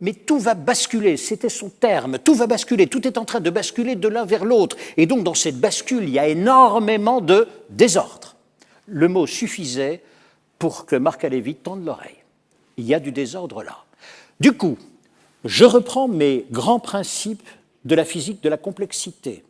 mais tout va basculer, c'était son terme, tout va basculer, tout est en train de basculer de l'un vers l'autre. Et donc dans cette bascule, il y a énormément de désordre. Le mot suffisait pour que Marc Halévy tende l'oreille. Il y a du désordre là. Du coup, je reprends mes grands principes de la physique de la complexité.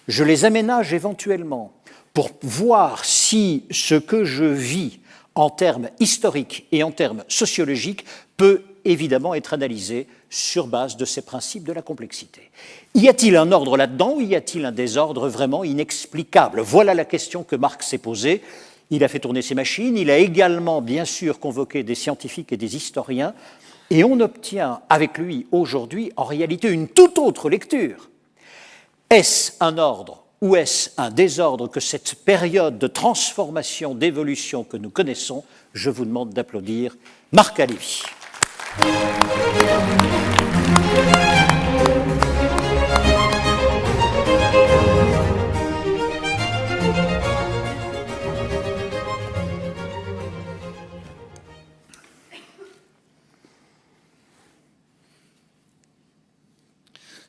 Je les aménage éventuellement pour voir si ce que je vis en termes historiques et en termes sociologiques peut évidemment être analysé sur base de ces principes de la complexité. Y a-t-il un ordre là-dedans ou y a-t-il un désordre vraiment inexplicable? Voilà la question que Marx s'est posée. Il a fait tourner ses machines, il a également bien sûr convoqué des scientifiques et des historiens, et on obtient avec lui aujourd'hui en réalité une toute autre lecture. Est-ce un ordre ou est-ce un désordre que cette période de transformation, d'évolution que nous connaissons? Je vous demande d'applaudir Marc Halévy.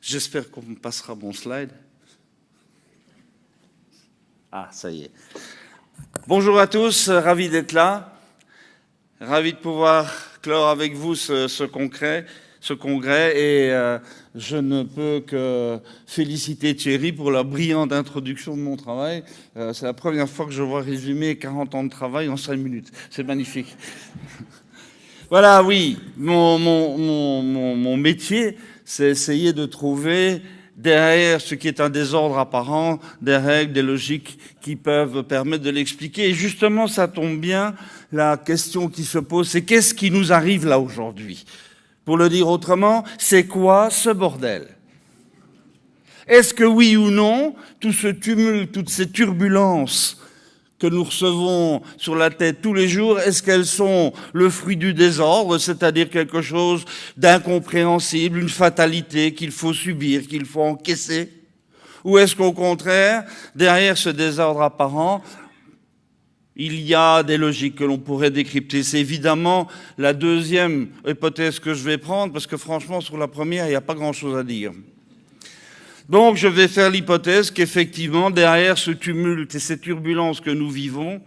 J'espère qu'on me passera mon slide. Ah, ça y est. Bonjour à tous, ravi d'être là. Ravi de pouvoir clore avec vous ce congrès. Et je ne peux que féliciter Thierry pour la brillante introduction de mon travail. C'est la première fois que je vois résumer 40 ans de travail en 5 minutes. C'est magnifique. Voilà, oui, mon métier, c'est essayer de trouver derrière ce qui est un désordre apparent, des règles, des logiques qui peuvent permettre de l'expliquer. Et justement, ça tombe bien, la question qui se pose, c'est qu'est-ce qui nous arrive là aujourd'hui? Pour le dire autrement, c'est quoi ce bordel? Est-ce que oui ou non, tout ce tumulte, toutes ces turbulences que nous recevons sur la tête tous les jours, est-ce qu'elles sont le fruit du désordre, c'est-à-dire quelque chose d'incompréhensible, une fatalité qu'il faut subir, qu'il faut encaisser? Ou est-ce qu'au contraire, derrière ce désordre apparent, il y a des logiques que l'on pourrait décrypter? C'est évidemment la deuxième hypothèse que je vais prendre, parce que franchement, sur la première, il n'y a pas grand-chose à dire. Donc, je vais faire l'hypothèse qu'effectivement, derrière ce tumulte et ces turbulences que nous vivons,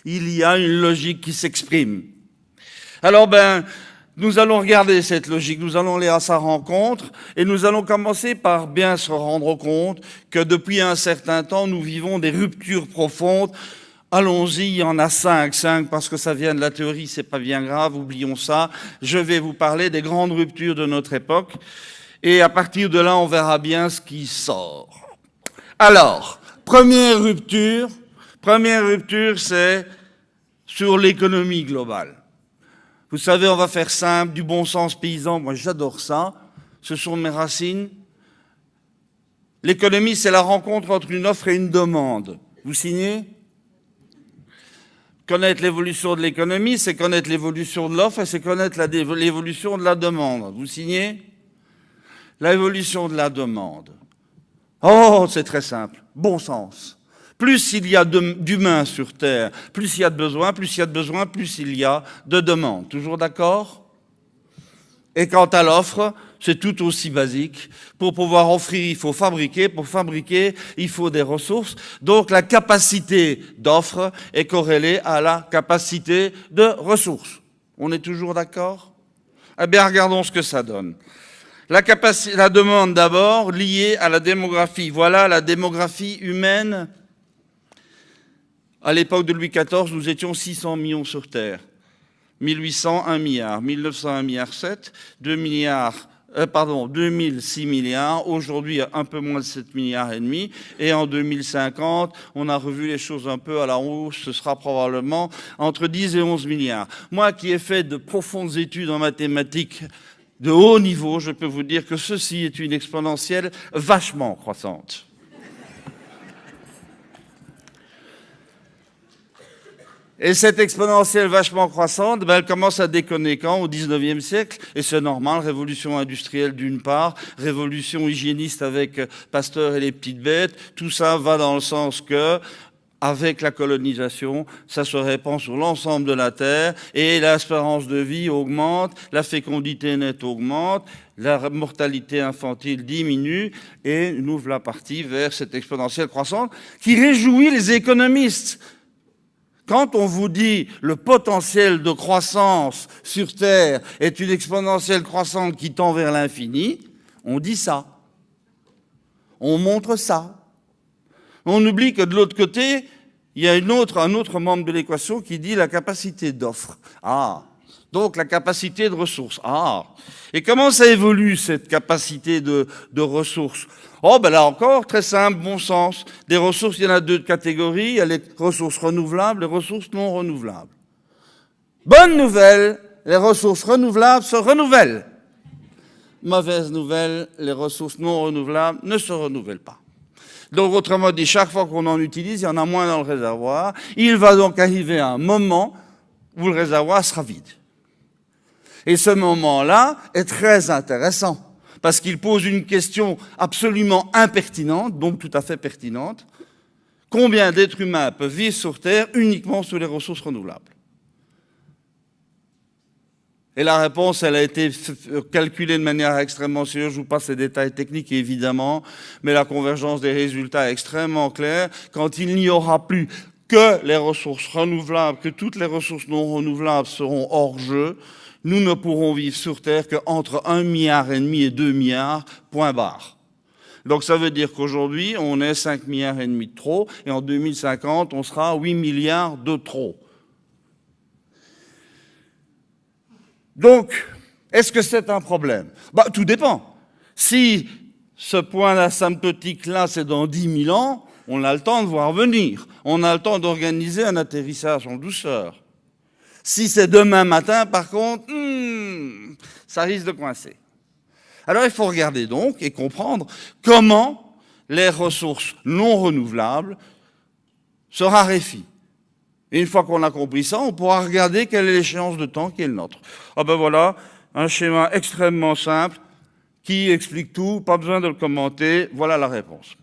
il y a une logique qui s'exprime. Alors, nous allons regarder cette logique, nous allons aller à sa rencontre, et nous allons commencer par bien se rendre compte que depuis un certain temps, nous vivons des ruptures profondes. Allons-y, il y en a 5 parce que ça vient de la théorie, c'est pas bien grave, oublions ça. Je vais vous parler des grandes ruptures de notre époque. Et à partir de là, on verra bien ce qui sort. Alors, première rupture, c'est sur l'économie globale. Vous savez, on va faire simple, du bon sens paysan, moi j'adore ça, ce sont mes racines. L'économie, c'est la rencontre entre une offre et une demande. Vous signez? Connaître l'évolution de l'économie, c'est connaître l'évolution de l'offre et c'est connaître l'évolution de la demande. Vous signez? L'évolution de la demande. Oh, c'est très simple. Bon sens. Plus il y a d'humains sur Terre, plus il y a de besoins, plus il y a de besoins, plus il y a de demandes. Toujours d'accord? Et quant à l'offre, c'est tout aussi basique. Pour pouvoir offrir, il faut fabriquer. Pour fabriquer, il faut des ressources. Donc la capacité d'offre est corrélée à la capacité de ressources. On est toujours d'accord? Eh bien, regardons ce que ça donne. La demande d'abord, liée à la démographie. Voilà la démographie humaine. À l'époque de Louis XIV, nous étions 600 millions sur Terre. 1800, 1 milliard. 1900, 1,7 milliard. 2000, 6 milliards. Aujourd'hui, un peu moins de 7 milliards et demi. Et en 2050, on a revu les choses un peu à la hausse. Ce sera probablement entre 10 et 11 milliards. Moi qui ai fait de profondes études en mathématiques de haut niveau, je peux vous dire que ceci est une exponentielle vachement croissante. Et cette exponentielle vachement croissante, elle commence à déconner quand? Au 19e siècle. Et c'est normal, révolution industrielle d'une part, révolution hygiéniste avec Pasteur et les petites bêtes, tout ça va dans le sens que avec la colonisation, ça se répand sur l'ensemble de la Terre et l'espérance de vie augmente, la fécondité nette augmente, la mortalité infantile diminue et nous voilà partis vers cette exponentielle croissance qui réjouit les économistes. Quand on vous dit le potentiel de croissance sur Terre est une exponentielle croissante qui tend vers l'infini, on dit ça. On montre ça. On oublie que de l'autre côté, il y a un autre membre de l'équation qui dit la capacité d'offre. Ah, donc la capacité de ressources. Ah, et comment ça évolue cette capacité de ressources? Oh, ben là encore, très simple, bon sens. Des ressources, il y en a deux catégories. Il y a les ressources renouvelables et les ressources non renouvelables. Bonne nouvelle, les ressources renouvelables se renouvellent. Mauvaise nouvelle, les ressources non renouvelables ne se renouvellent pas. Donc, autrement dit, chaque fois qu'on en utilise, il y en a moins dans le réservoir. Il va donc arriver un moment où le réservoir sera vide. Et ce moment-là est très intéressant, parce qu'il pose une question absolument impertinente, donc tout à fait pertinente. Combien d'êtres humains peuvent vivre sur Terre uniquement sur les ressources renouvelables? Et la réponse, elle a été calculée de manière extrêmement sérieuse. Je vous passe les détails techniques, évidemment, mais la convergence des résultats est extrêmement claire. Quand il n'y aura plus que les ressources renouvelables, que toutes les ressources non renouvelables seront hors jeu, nous ne pourrons vivre sur Terre qu'entre 1,5 milliard et 2 milliards, point barre. Donc ça veut dire qu'aujourd'hui, on est 5,5 milliards de trop, et en 2050, on sera 8 milliards de trop. Donc, est-ce que c'est un problème? Tout dépend. Si ce point asymptotique-là, c'est dans 10 000 ans, on a le temps de voir venir. On a le temps d'organiser un atterrissage en douceur. Si c'est demain matin, par contre, ça risque de coincer. Alors, il faut regarder donc et comprendre comment les ressources non renouvelables se raréfient. Et une fois qu'on a compris ça, on pourra regarder quelle est l'échéance de temps qui est le nôtre. Ah ben voilà, un schéma extrêmement simple qui explique tout, pas besoin de le commenter, voilà la réponse.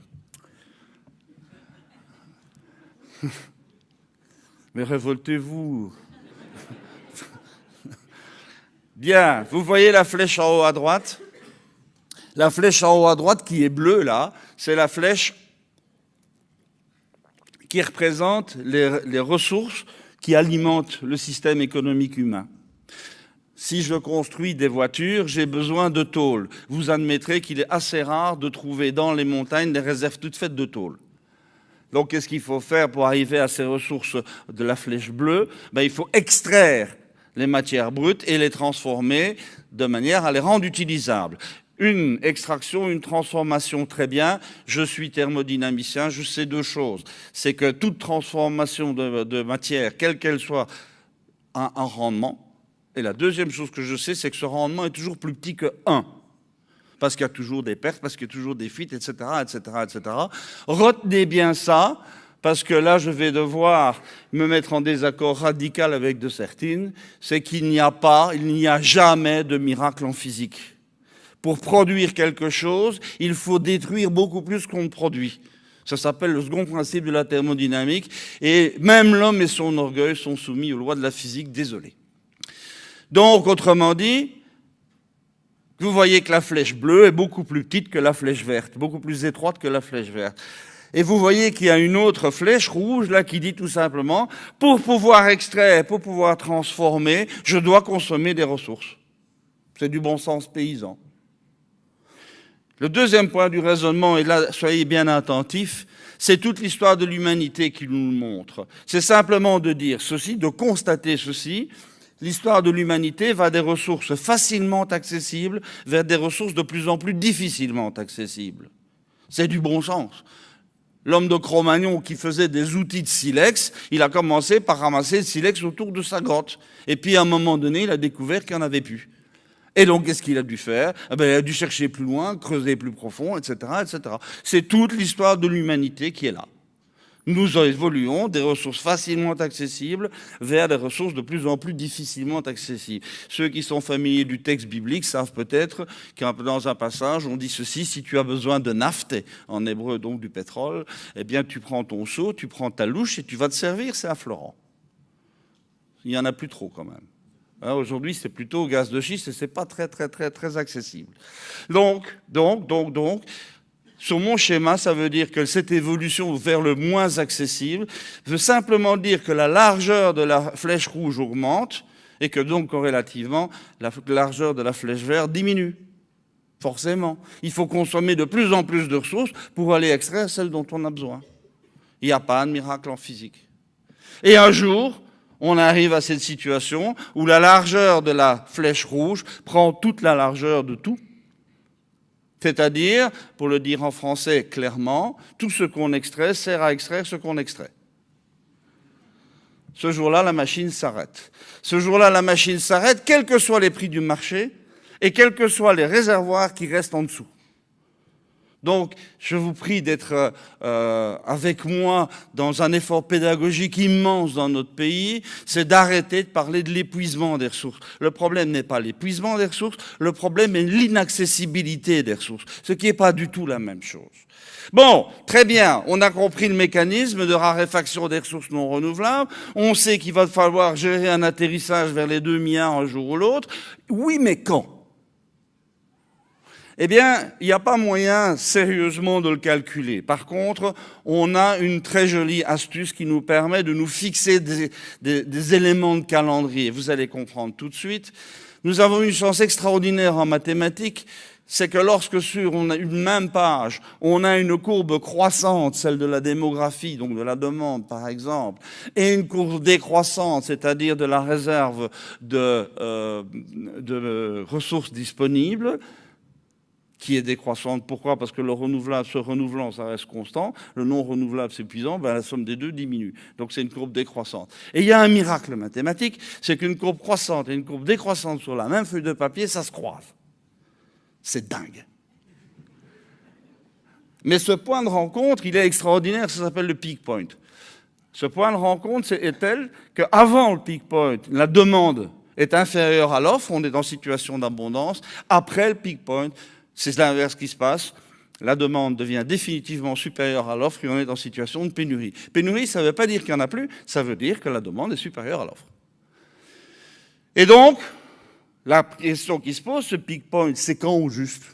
Mais révoltez-vous. Bien, vous voyez la flèche en haut à droite? La flèche en haut à droite qui est bleue là, c'est la flèche qui représente les ressources qui alimentent le système économique humain. Si je construis des voitures, j'ai besoin de tôle. Vous admettrez qu'il est assez rare de trouver dans les montagnes des réserves toutes faites de tôle. Donc, qu'est-ce qu'il faut faire pour arriver à ces ressources de la flèche bleue? Il faut extraire les matières brutes et les transformer de manière à les rendre utilisables. Une extraction, une transformation, très bien. Je suis thermodynamicien, je sais deux choses. C'est que toute transformation de matière, quelle qu'elle soit, a un rendement. Et la deuxième chose que je sais, c'est que ce rendement est toujours plus petit que 1. Parce qu'il y a toujours des pertes, parce qu'il y a toujours des fuites, etc., etc., etc. Retenez bien ça, parce que là, je vais devoir me mettre en désaccord radical avec de certaines. C'est qu'il n'y a jamais de miracle en physique. Pour produire quelque chose, il faut détruire beaucoup plus qu'on ne produit. Ça s'appelle le second principe de la thermodynamique. Et même l'homme et son orgueil sont soumis aux lois de la physique, désolé. Donc, autrement dit, vous voyez que la flèche bleue est beaucoup plus petite que la flèche verte, beaucoup plus étroite que la flèche verte. Et vous voyez qu'il y a une autre flèche rouge là qui dit tout simplement, pour pouvoir extraire, pour pouvoir transformer, je dois consommer des ressources. C'est du bon sens paysan. Le deuxième point du raisonnement, et là, soyez bien attentifs, c'est toute l'histoire de l'humanité qui nous le montre. C'est simplement de dire ceci, de constater ceci. L'histoire de l'humanité va des ressources facilement accessibles vers des ressources de plus en plus difficilement accessibles. C'est du bon sens. L'homme de Cro-Magnon qui faisait des outils de silex, il a commencé par ramasser le silex autour de sa grotte. Et puis à un moment donné, il a découvert qu'il n'y en avait plus. Et donc, qu'est-ce qu'il a dû faire? Il a dû chercher plus loin, creuser plus profond, etc., etc. C'est toute l'histoire de l'humanité qui est là. Nous évoluons des ressources facilement accessibles vers des ressources de plus en plus difficilement accessibles. Ceux qui sont familiers du texte biblique savent peut-être que dans un passage, on dit ceci: si tu as besoin de naphté, en hébreu donc du pétrole, eh bien tu prends ton seau, tu prends ta louche et tu vas te servir, c'est affleurant. Il n'y en a plus trop quand même. Aujourd'hui, c'est plutôt au gaz de schiste et c'est pas très accessible. Donc, sur mon schéma, ça veut dire que cette évolution vers le moins accessible veut simplement dire que la largeur de la flèche rouge augmente et que donc, corrélativement, la largeur de la flèche verte diminue. Forcément. Il faut consommer de plus en plus de ressources pour aller extraire celles dont on a besoin. Il n'y a pas de miracle en physique. Et un jour, on arrive à cette situation où la largeur de la flèche rouge prend toute la largeur de tout. C'est-à-dire, pour le dire en français clairement, tout ce qu'on extrait sert à extraire ce qu'on extrait. Ce jour-là, la machine s'arrête. Ce jour-là, la machine s'arrête, quels que soient les prix du marché et quels que soient les réservoirs qui restent en dessous. Donc, je vous prie d'être avec moi dans un effort pédagogique immense dans notre pays, c'est d'arrêter de parler de l'épuisement des ressources. Le problème n'est pas l'épuisement des ressources, le problème est l'inaccessibilité des ressources, ce qui n'est pas du tout la même chose. Bon, très bien, on a compris le mécanisme de raréfaction des ressources non renouvelables, on sait qu'il va falloir gérer un atterrissage vers les 2 milliards un jour ou l'autre. Oui, mais quand ? Eh bien, il n'y a pas moyen sérieusement de le calculer. Par contre, on a une très jolie astuce qui nous permet de nous fixer des éléments de calendrier. Vous allez comprendre tout de suite. Nous avons une chance extraordinaire en mathématiques, c'est que lorsque sur une même page, on a une courbe croissante, celle de la démographie, donc de la demande par exemple, et une courbe décroissante, c'est-à-dire de la réserve de ressources disponibles, qui est décroissante. Pourquoi ? Parce que le renouvelable, se renouvelant, ça reste constant. Le non renouvelable s'épuisant, la somme des deux diminue. Donc c'est une courbe décroissante. Et il y a un miracle mathématique, c'est qu'une courbe croissante et une courbe décroissante sur la même feuille de papier, ça se croise. C'est dingue. Mais ce point de rencontre, il est extraordinaire, ça s'appelle le peak point. Ce point de rencontre est tel qu'avant le peak point, la demande est inférieure à l'offre, on est dans situation d'abondance. Après le peak point, c'est l'inverse qui se passe. La demande devient définitivement supérieure à l'offre et on est en situation de pénurie. Pénurie, ça ne veut pas dire qu'il n'y en a plus, ça veut dire que la demande est supérieure à l'offre. Et donc, la question qui se pose, ce peak point, c'est quand au juste ?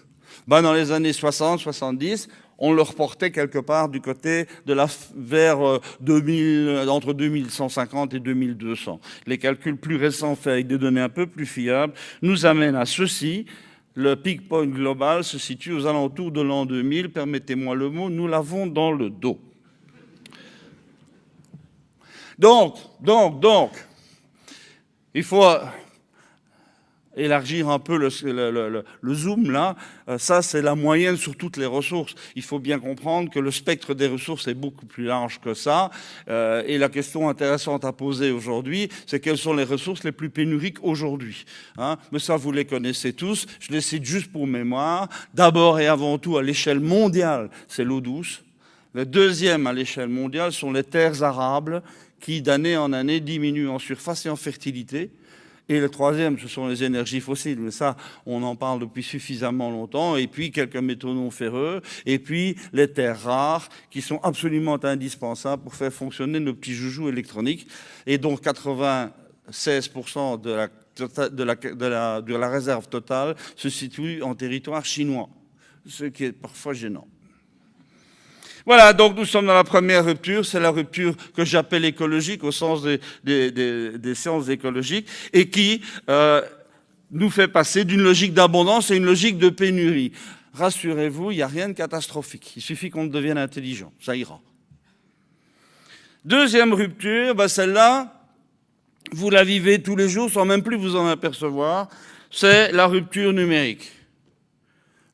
Dans les années 60, 70, on le reportait quelque part du côté de vers 2000, entre 2150 et 2200. Les calculs plus récents faits avec des données un peu plus fiables nous amènent à ceci. Le peak point global se situe aux alentours de l'an 2000. Permettez-moi le mot, nous l'avons dans le dos. Donc, il faut élargir un peu le zoom là. Ça, c'est la moyenne sur toutes les ressources. Il faut bien comprendre que le spectre des ressources est beaucoup plus large que ça. Et la question intéressante à poser aujourd'hui, c'est quelles sont les ressources les plus pénuriques aujourd'hui. Mais ça, vous les connaissez tous. Je les cite juste pour mémoire. D'abord et avant tout, à l'échelle mondiale, c'est l'eau douce. Le deuxième à l'échelle mondiale sont les terres arables qui, d'année en année, diminuent en surface et en fertilité. Et le troisième, ce sont les énergies fossiles. Mais ça, on en parle depuis suffisamment longtemps. Et puis, quelques métaux non ferreux. Et puis, les terres rares, qui sont absolument indispensables pour faire fonctionner nos petits joujoux électroniques. Et donc, 96% de la réserve totale se situe en territoire chinois. Ce qui est parfois gênant. Voilà, donc nous sommes dans la première rupture, c'est la rupture que j'appelle écologique au sens des sciences écologiques et qui nous fait passer d'une logique d'abondance à une logique de pénurie. Rassurez-vous, il n'y a rien de catastrophique, il suffit qu'on devienne intelligent, ça ira. Deuxième rupture, celle-là, vous la vivez tous les jours sans même plus vous en apercevoir, c'est la rupture numérique.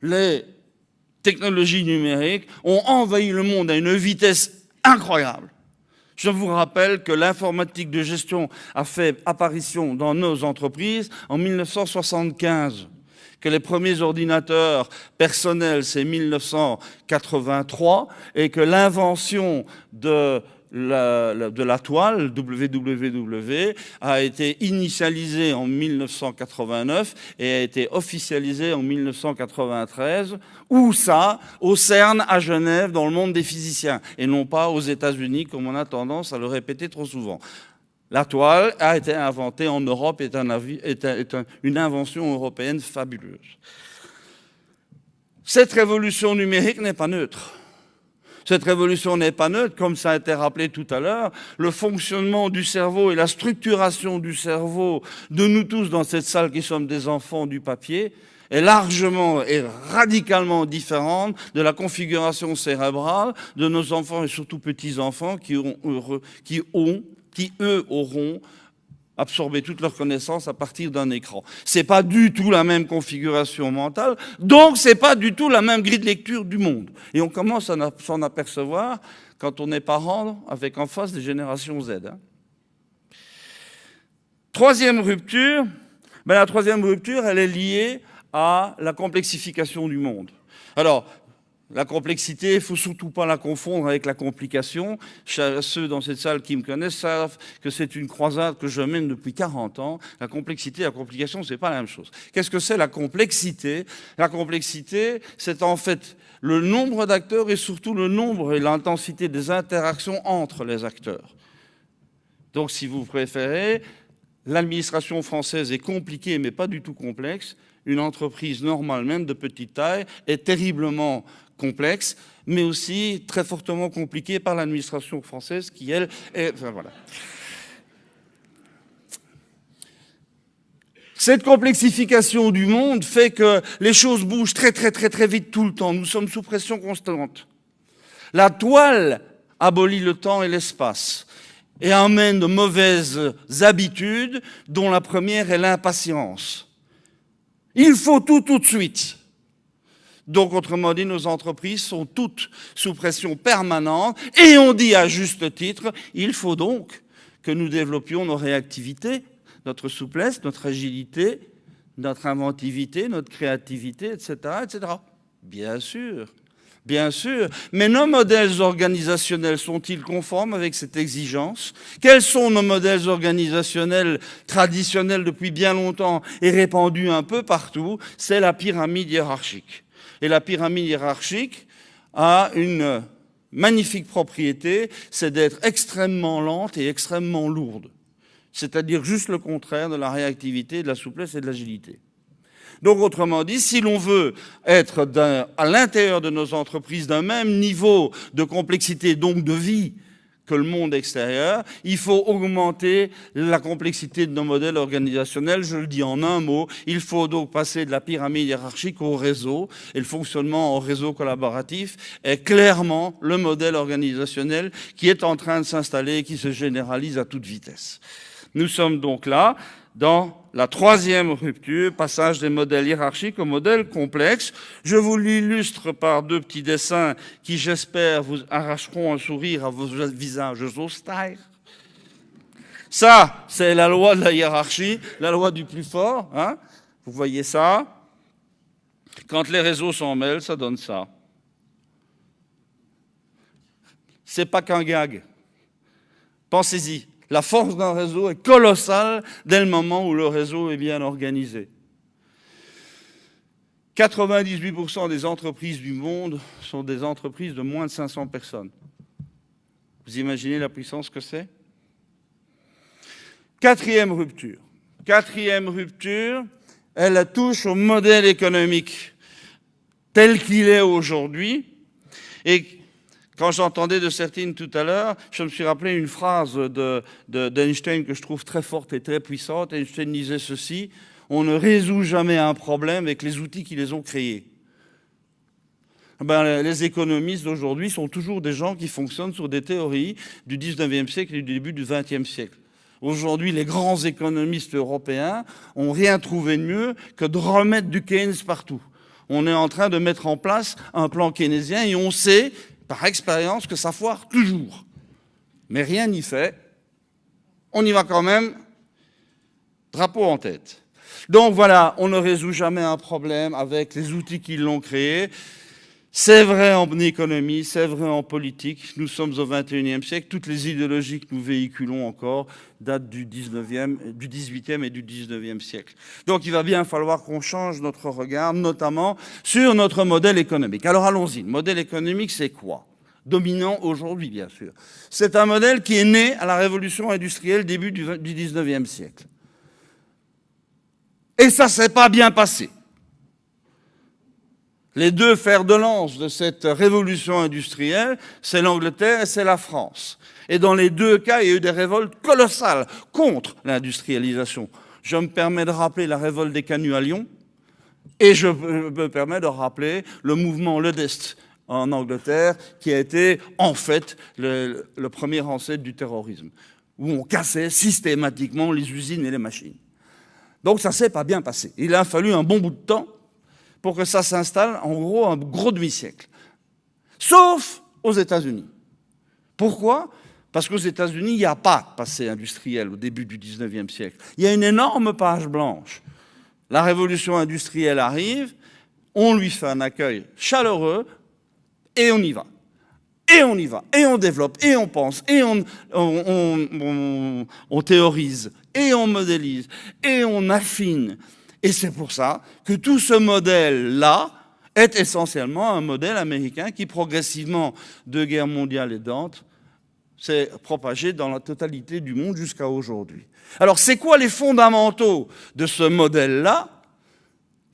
Les technologies numériques ont envahi le monde à une vitesse incroyable. Je vous rappelle que l'informatique de gestion a fait apparition dans nos entreprises en 1975, que les premiers ordinateurs personnels, c'est 1983, et que l'invention de la toile, WWW, a été initialisée en 1989 et a été officialisée en 1993. Où ça? Au CERN à Genève, dans le monde des physiciens, et non pas aux États-Unis, comme on a tendance à le répéter trop souvent. La toile a été inventée en Europe, est une invention européenne fabuleuse. Cette révolution numérique n'est pas neutre. Cette révolution n'est pas neutre, comme ça a été rappelé tout à l'heure. Le fonctionnement du cerveau et la structuration du cerveau de nous tous dans cette salle qui sommes des enfants du papier est largement et radicalement différente de la configuration cérébrale de nos enfants et surtout petits-enfants qui eux auront absorber toutes leurs connaissances à partir d'un écran. C'est pas du tout la même configuration mentale, donc c'est pas du tout la même grille de lecture du monde. Et on commence à s'en apercevoir quand on est parent avec en face des générations Z. Troisième rupture, la troisième rupture, elle est liée à la complexification du monde. Alors, la complexité, il ne faut surtout pas la confondre avec la complication. Ceux dans cette salle qui me connaissent savent que c'est une croisade que je mène depuis 40 ans. La complexité et la complication, ce n'est pas la même chose. Qu'est-ce que c'est la complexité? La complexité, c'est en fait le nombre d'acteurs et surtout le nombre et l'intensité des interactions entre les acteurs. Donc, si vous préférez, l'administration française est compliquée, mais pas du tout complexe. Une entreprise normale, même de petite taille, est terriblement complexe, mais aussi très fortement compliquée par l'administration française qui, elle, est... Enfin, voilà. Cette complexification du monde fait que les choses bougent très vite tout le temps. Nous sommes sous pression constante. La toile abolit le temps et l'espace et amène de mauvaises habitudes, dont la première est l'impatience. Il faut tout de suite. Donc, autrement dit, nos entreprises sont toutes sous pression permanente et on dit à juste titre, il faut donc que nous développions nos réactivités, notre souplesse, notre agilité, notre inventivité, notre créativité, etc., etc. Bien sûr, mais nos modèles organisationnels sont-ils conformes avec cette exigence? Quels sont nos modèles organisationnels traditionnels depuis bien longtemps et répandus un peu partout? C'est la pyramide hiérarchique. Et la pyramide hiérarchique a une magnifique propriété, c'est d'être extrêmement lente et extrêmement lourde. C'est-à-dire juste le contraire de la réactivité, de la souplesse et de l'agilité. Donc, autrement dit, si l'on veut être à l'intérieur de nos entreprises d'un même niveau de complexité, donc de vie, que le monde extérieur, il faut augmenter la complexité de nos modèles organisationnels. Je le dis en un mot, il faut donc passer de la pyramide hiérarchique au réseau, et le fonctionnement en réseau collaboratif est clairement le modèle organisationnel qui est en train de s'installer et qui se généralise à toute vitesse. Nous sommes donc là dans la troisième rupture, passage des modèles hiérarchiques aux modèles complexes. Je vous l'illustre par deux petits dessins qui, j'espère, vous arracheront un sourire à vos visages austères. Ça, c'est la loi de la hiérarchie, la loi du plus fort. Hein? Vous voyez ça? Quand les réseaux s'en mêlent, ça donne ça. C'est pas qu'un gag. Pensez-y. La force d'un réseau est colossale dès le moment où le réseau est bien organisé. 98% des entreprises du monde sont des entreprises de moins de 500 personnes. Vous imaginez la puissance que c'est? Quatrième rupture. Quatrième rupture, elle touche au modèle économique tel qu'il est aujourd'hui. Et quand j'entendais de Sertine tout à l'heure, je me suis rappelé une phrase d'Einstein que je trouve très forte et très puissante. Einstein disait ceci: on ne résout jamais un problème avec les outils qui les ont créés. Les économistes d'aujourd'hui sont toujours des gens qui fonctionnent sur des théories du 19e siècle et du début du 20e siècle. Aujourd'hui, les grands économistes européens n'ont rien trouvé de mieux que de remettre du Keynes partout. On est en train de mettre en place un plan keynésien et on sait par expérience que ça foire toujours. Mais rien n'y fait. On y va quand même, drapeau en tête. Donc voilà, on ne résout jamais un problème avec les outils qui l'ont créé. C'est vrai en économie, c'est vrai en politique. Nous sommes au XXIe siècle. Toutes les idéologies que nous véhiculons encore datent du XVIIIe et du XIXe siècle. Donc il va bien falloir qu'on change notre regard, notamment sur notre modèle économique. Alors allons-y. Le modèle économique, c'est quoi? Dominant aujourd'hui, bien sûr. C'est un modèle qui est né à la révolution industrielle début du XIXe siècle. Et ça ne s'est pas bien passé. Les deux fers de lance de cette révolution industrielle, c'est l'Angleterre et c'est la France. Et dans les deux cas, il y a eu des révoltes colossales contre l'industrialisation. Je me permets de rappeler la révolte des Canuts à Lyon, et je me permets de rappeler le mouvement Ludist en Angleterre, qui a été en fait le premier ancêtre du terrorisme, où on cassait systématiquement les usines et les machines. Donc ça ne s'est pas bien passé. Il a fallu un bon bout de temps pour que ça s'installe, en gros, un gros demi-siècle. Sauf aux États-Unis. Pourquoi? Parce qu'aux États-Unis, il n'y a pas de passé industriel au début du XIXe siècle. Il y a une énorme page blanche. La révolution industrielle arrive, on lui fait un accueil chaleureux, et on y va. Et on y va, et on développe, et on pense, et on théorise, et on modélise, et on affine. Et c'est pour ça que tout ce modèle-là est essentiellement un modèle américain qui, progressivement, de guerre mondiale aidante, s'est propagé dans la totalité du monde jusqu'à aujourd'hui. Alors, c'est quoi les fondamentaux de ce modèle-là,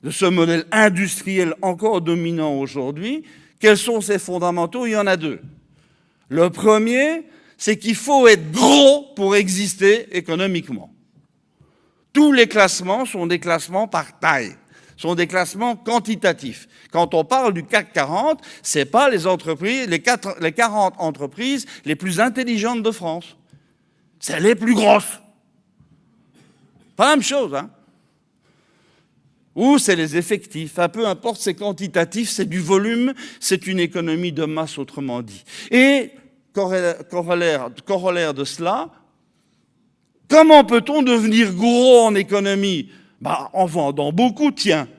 de ce modèle industriel encore dominant aujourd'hui? Quels sont ces fondamentaux? Il y en a deux. Le premier, c'est qu'il faut être gros pour exister économiquement. Tous les classements sont des classements par taille, sont des classements quantitatifs. Quand on parle du CAC 40, ce n'est pas les entreprises, les 40 entreprises les plus intelligentes de France. C'est les plus grosses. Pas la même chose, hein? Ou c'est les effectifs. Peu importe, c'est quantitatif, c'est du volume, c'est une économie de masse, autrement dit. Et corollaire de cela, comment peut-on devenir gros en économie? En vendant beaucoup, tiens.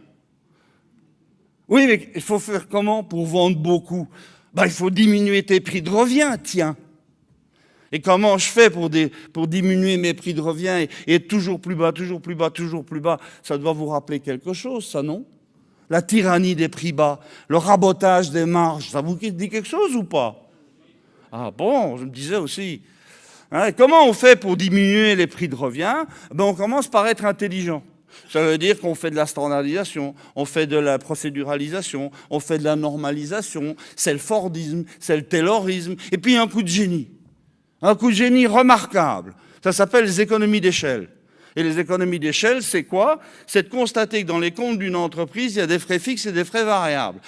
Oui, mais il faut faire comment pour vendre beaucoup? Il faut diminuer tes prix de revient, tiens. Et comment je fais pour diminuer mes prix de revient et être toujours plus bas, toujours plus bas, toujours plus bas? Ça doit vous rappeler quelque chose, ça, non? La tyrannie des prix bas, le rabotage des marges, ça vous dit quelque chose ou pas? Ah bon, je me disais aussi. Hein, comment on fait pour diminuer les prix de revient? On commence par être intelligent. Ça veut dire qu'on fait de la standardisation, on fait de la procéduralisation, on fait de la normalisation, c'est le Fordisme, c'est le Taylorisme, et puis un coup de génie. Un coup de génie remarquable. Ça s'appelle les économies d'échelle. Et les économies d'échelle, c'est quoi? C'est de constater que dans les comptes d'une entreprise, il y a des frais fixes et des frais variables.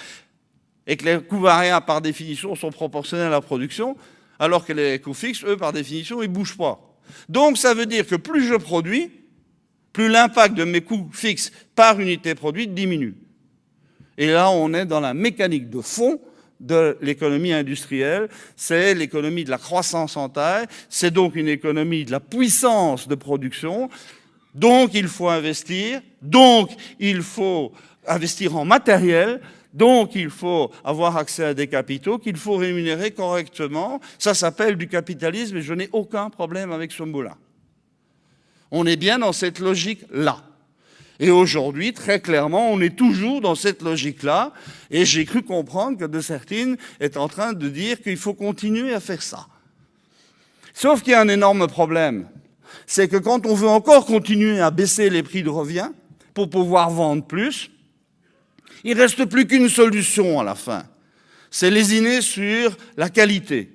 Et que les coûts variables, par définition, sont proportionnels à la production, alors que les coûts fixes, eux, par définition, ils ne bougent pas. Donc, ça veut dire que plus je produis, plus l'impact de mes coûts fixes par unité produite diminue. Et là, on est dans la mécanique de fond de l'économie industrielle, c'est l'économie de la croissance en taille, c'est donc une économie de la puissance de production, donc il faut investir, donc il faut investir en matériel, donc il faut avoir accès à des capitaux qu'il faut rémunérer correctement. Ça s'appelle du capitalisme et je n'ai aucun problème avec ce mot-là. On est bien dans cette logique-là. Et aujourd'hui, très clairement, on est toujours dans cette logique-là. Et j'ai cru comprendre que De Sertine est en train de dire qu'il faut continuer à faire ça. Sauf qu'il y a un énorme problème. C'est que quand on veut encore continuer à baisser les prix de revient pour pouvoir vendre plus, il ne reste plus qu'une solution à la fin. C'est lésiner sur la qualité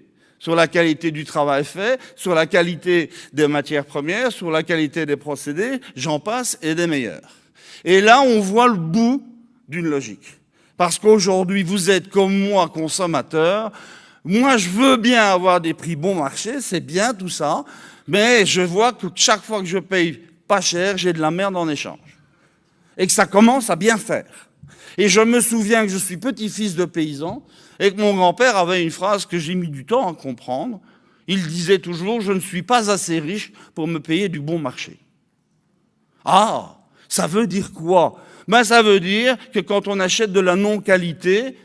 du travail fait, sur la qualité des matières premières, sur la qualité des procédés, j'en passe, et des meilleurs. Et là, on voit le bout d'une logique. Parce qu'aujourd'hui, vous êtes comme moi, consommateur. Moi, je veux bien avoir des prix bon marché, c'est bien tout ça, mais je vois que chaque fois que je paye pas cher, j'ai de la merde en échange. Et que ça commence à bien faire. Et je me souviens que je suis petit-fils de paysan, et que mon grand-père avait une phrase que j'ai mis du temps à comprendre. Il disait toujours « Je ne suis pas assez riche pour me payer du bon marché ». Ah, Ça veut dire quoi? Ça veut dire que quand on achète de la non-qualité,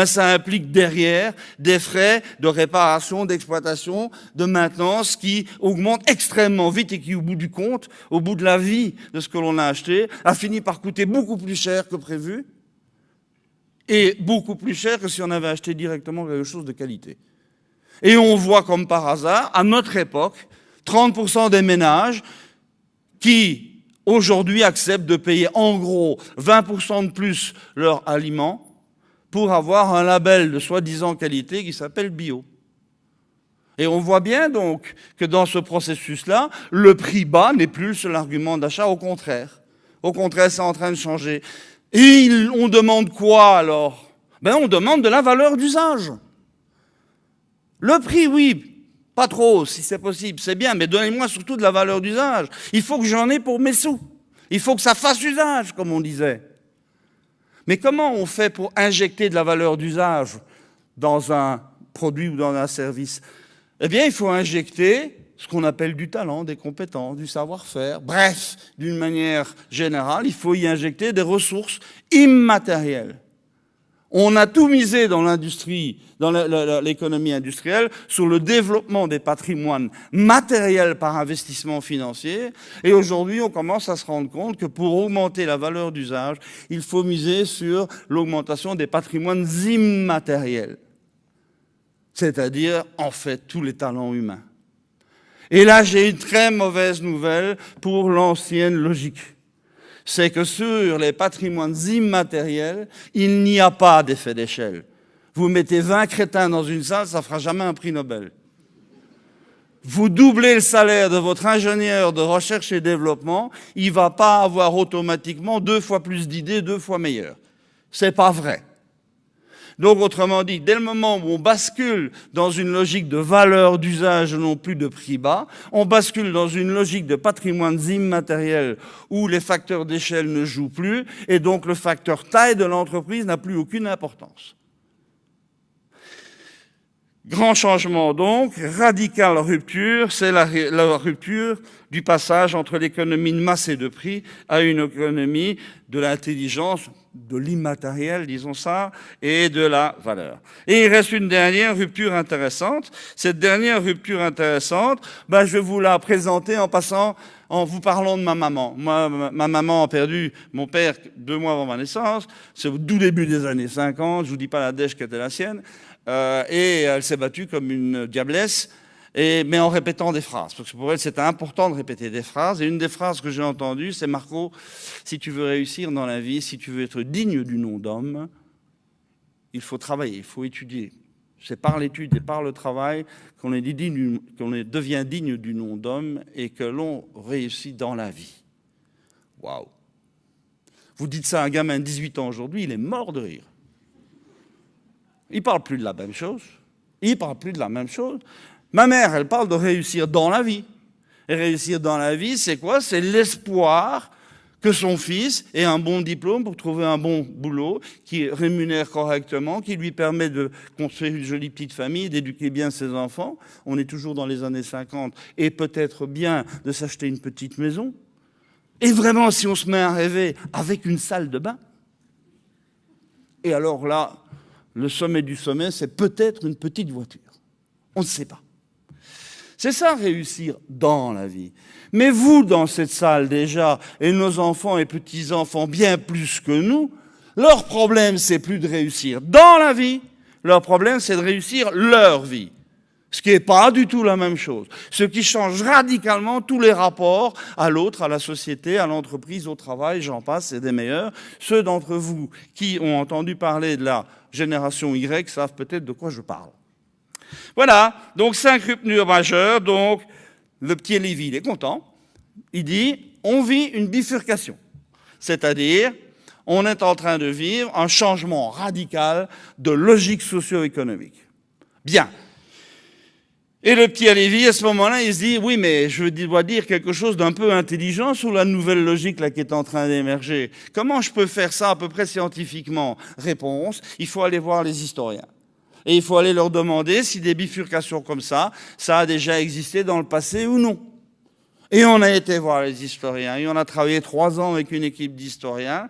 ça implique derrière des frais de réparation, d'exploitation, de maintenance qui augmentent extrêmement vite et qui, au bout du compte, au bout de la vie de ce que l'on a acheté, a fini par coûter beaucoup plus cher que prévu et beaucoup plus cher que si on avait acheté directement quelque chose de qualité. Et on voit comme par hasard, à notre époque, 30% des ménages qui, aujourd'hui, acceptent de payer en gros 20% de plus leurs aliments pour avoir un label de soi-disant qualité qui s'appelle bio. Et on voit bien donc que dans ce processus-là, le prix bas n'est plus le seul argument d'achat, au contraire. Au contraire, c'est en train de changer. Et on demande quoi alors? On demande de la valeur d'usage. Le prix, oui, pas trop, si c'est possible, c'est bien, mais donnez-moi surtout de la valeur d'usage. Il faut que j'en ai pour mes sous. Il faut que ça fasse usage, comme on disait. Mais comment on fait pour injecter de la valeur d'usage dans un produit ou dans un service? Eh bien, il faut injecter ce qu'on appelle du talent, des compétences, du savoir-faire. Bref, d'une manière générale, il faut y injecter des ressources immatérielles. On a tout misé dans l'industrie, dans l'économie industrielle, sur le développement des patrimoines matériels par investissement financier. Et aujourd'hui, on commence à se rendre compte que pour augmenter la valeur d'usage, il faut miser sur l'augmentation des patrimoines immatériels. C'est-à-dire, en fait, tous les talents humains. Et là, j'ai une très mauvaise nouvelle pour l'ancienne logique. C'est que sur les patrimoines immatériels, il n'y a pas d'effet d'échelle. Vous mettez 20 crétins dans une salle, ça ne fera jamais un prix Nobel. Vous doublez le salaire de votre ingénieur de recherche et développement, il ne va pas avoir automatiquement 2 fois plus d'idées, 2 fois meilleures. Ce n'est pas vrai. Donc, autrement dit, dès le moment où on bascule dans une logique de valeur d'usage, non plus de prix bas, on bascule dans une logique de patrimoine immatériel où les facteurs d'échelle ne jouent plus, et donc le facteur taille de l'entreprise n'a plus aucune importance. Grand changement donc, radicale rupture, c'est la rupture du passage entre l'économie de masse et de prix à une économie de l'intelligence, de l'immatériel, disons ça, et de la valeur. Et il reste une dernière rupture intéressante. Cette dernière rupture intéressante, je vais vous la présenter en vous parlant de ma maman. Moi, ma maman a perdu mon père 2 mois avant ma naissance. C'est au tout début des années 50. Je vous dis pas la dèche qui était la sienne. Et elle s'est battue comme une diablesse, mais en répétant des phrases. Parce que pour elle, c'était important de répéter des phrases. Et une des phrases que j'ai entendues, c'est « Marco, si tu veux réussir dans la vie, si tu veux être digne du nom d'homme, il faut travailler, il faut étudier. C'est par l'étude et par le travail qu'on devient digne du nom d'homme et que l'on réussit dans la vie. » Waouh! Vous dites ça à un gamin de 18 ans aujourd'hui, il est mort de rire. Il ne parle plus de la même chose. Il parle plus de la même chose. Ma mère, elle parle de réussir dans la vie. Et réussir dans la vie, c'est quoi? C'est l'espoir que son fils ait un bon diplôme pour trouver un bon boulot, qui rémunère correctement, qui lui permet de construire une jolie petite famille, d'éduquer bien ses enfants. On est toujours dans les années 50, et peut-être bien de s'acheter une petite maison. Et vraiment, si on se met à rêver, avec une salle de bain. Et alors là, le sommet du sommet, c'est peut-être une petite voiture. On ne sait pas. C'est ça, réussir dans la vie. Mais vous, dans cette salle déjà, et nos enfants et petits-enfants bien plus que nous, leur problème, c'est plus de réussir dans la vie, leur problème, c'est de réussir leur vie. Ce qui n'est pas du tout la même chose. Ce qui change radicalement tous les rapports à l'autre, à la société, à l'entreprise, au travail, j'en passe, c'est des meilleurs. Ceux d'entre vous qui ont entendu parler de la génération Y savent peut-être de quoi je parle. Voilà, donc 5 ruptures majeures. Donc, le petit Lévy, il est content. Il dit, on vit une bifurcation. C'est-à-dire, on est en train de vivre un changement radical de logique socio-économique. Bien. Et le petit Lévy, à ce moment-là, il se dit, oui, mais je dois dire quelque chose d'un peu intelligent sur la nouvelle logique là, qui est en train d'émerger. Comment je peux faire ça à peu près scientifiquement? Réponse, il faut aller voir les historiens. Et il faut aller leur demander si des bifurcations comme ça a déjà existé dans le passé ou non. Et on a été voir les historiens, et on a travaillé 3 ans avec une équipe d'historiens.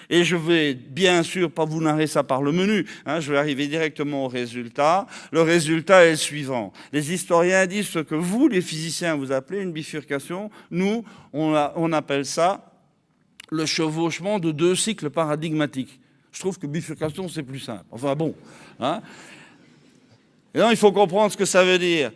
Et je vais bien sûr pas vous narrer ça par le menu, hein, je vais arriver directement au résultat. Le résultat est le suivant. Les historiens disent ce que vous, les physiciens, vous appelez une bifurcation. Nous, on appelle ça le chevauchement de 2 cycles paradigmatiques. Je trouve que bifurcation, c'est plus simple. Enfin bon. Hein. Et donc, il faut comprendre ce que ça veut dire.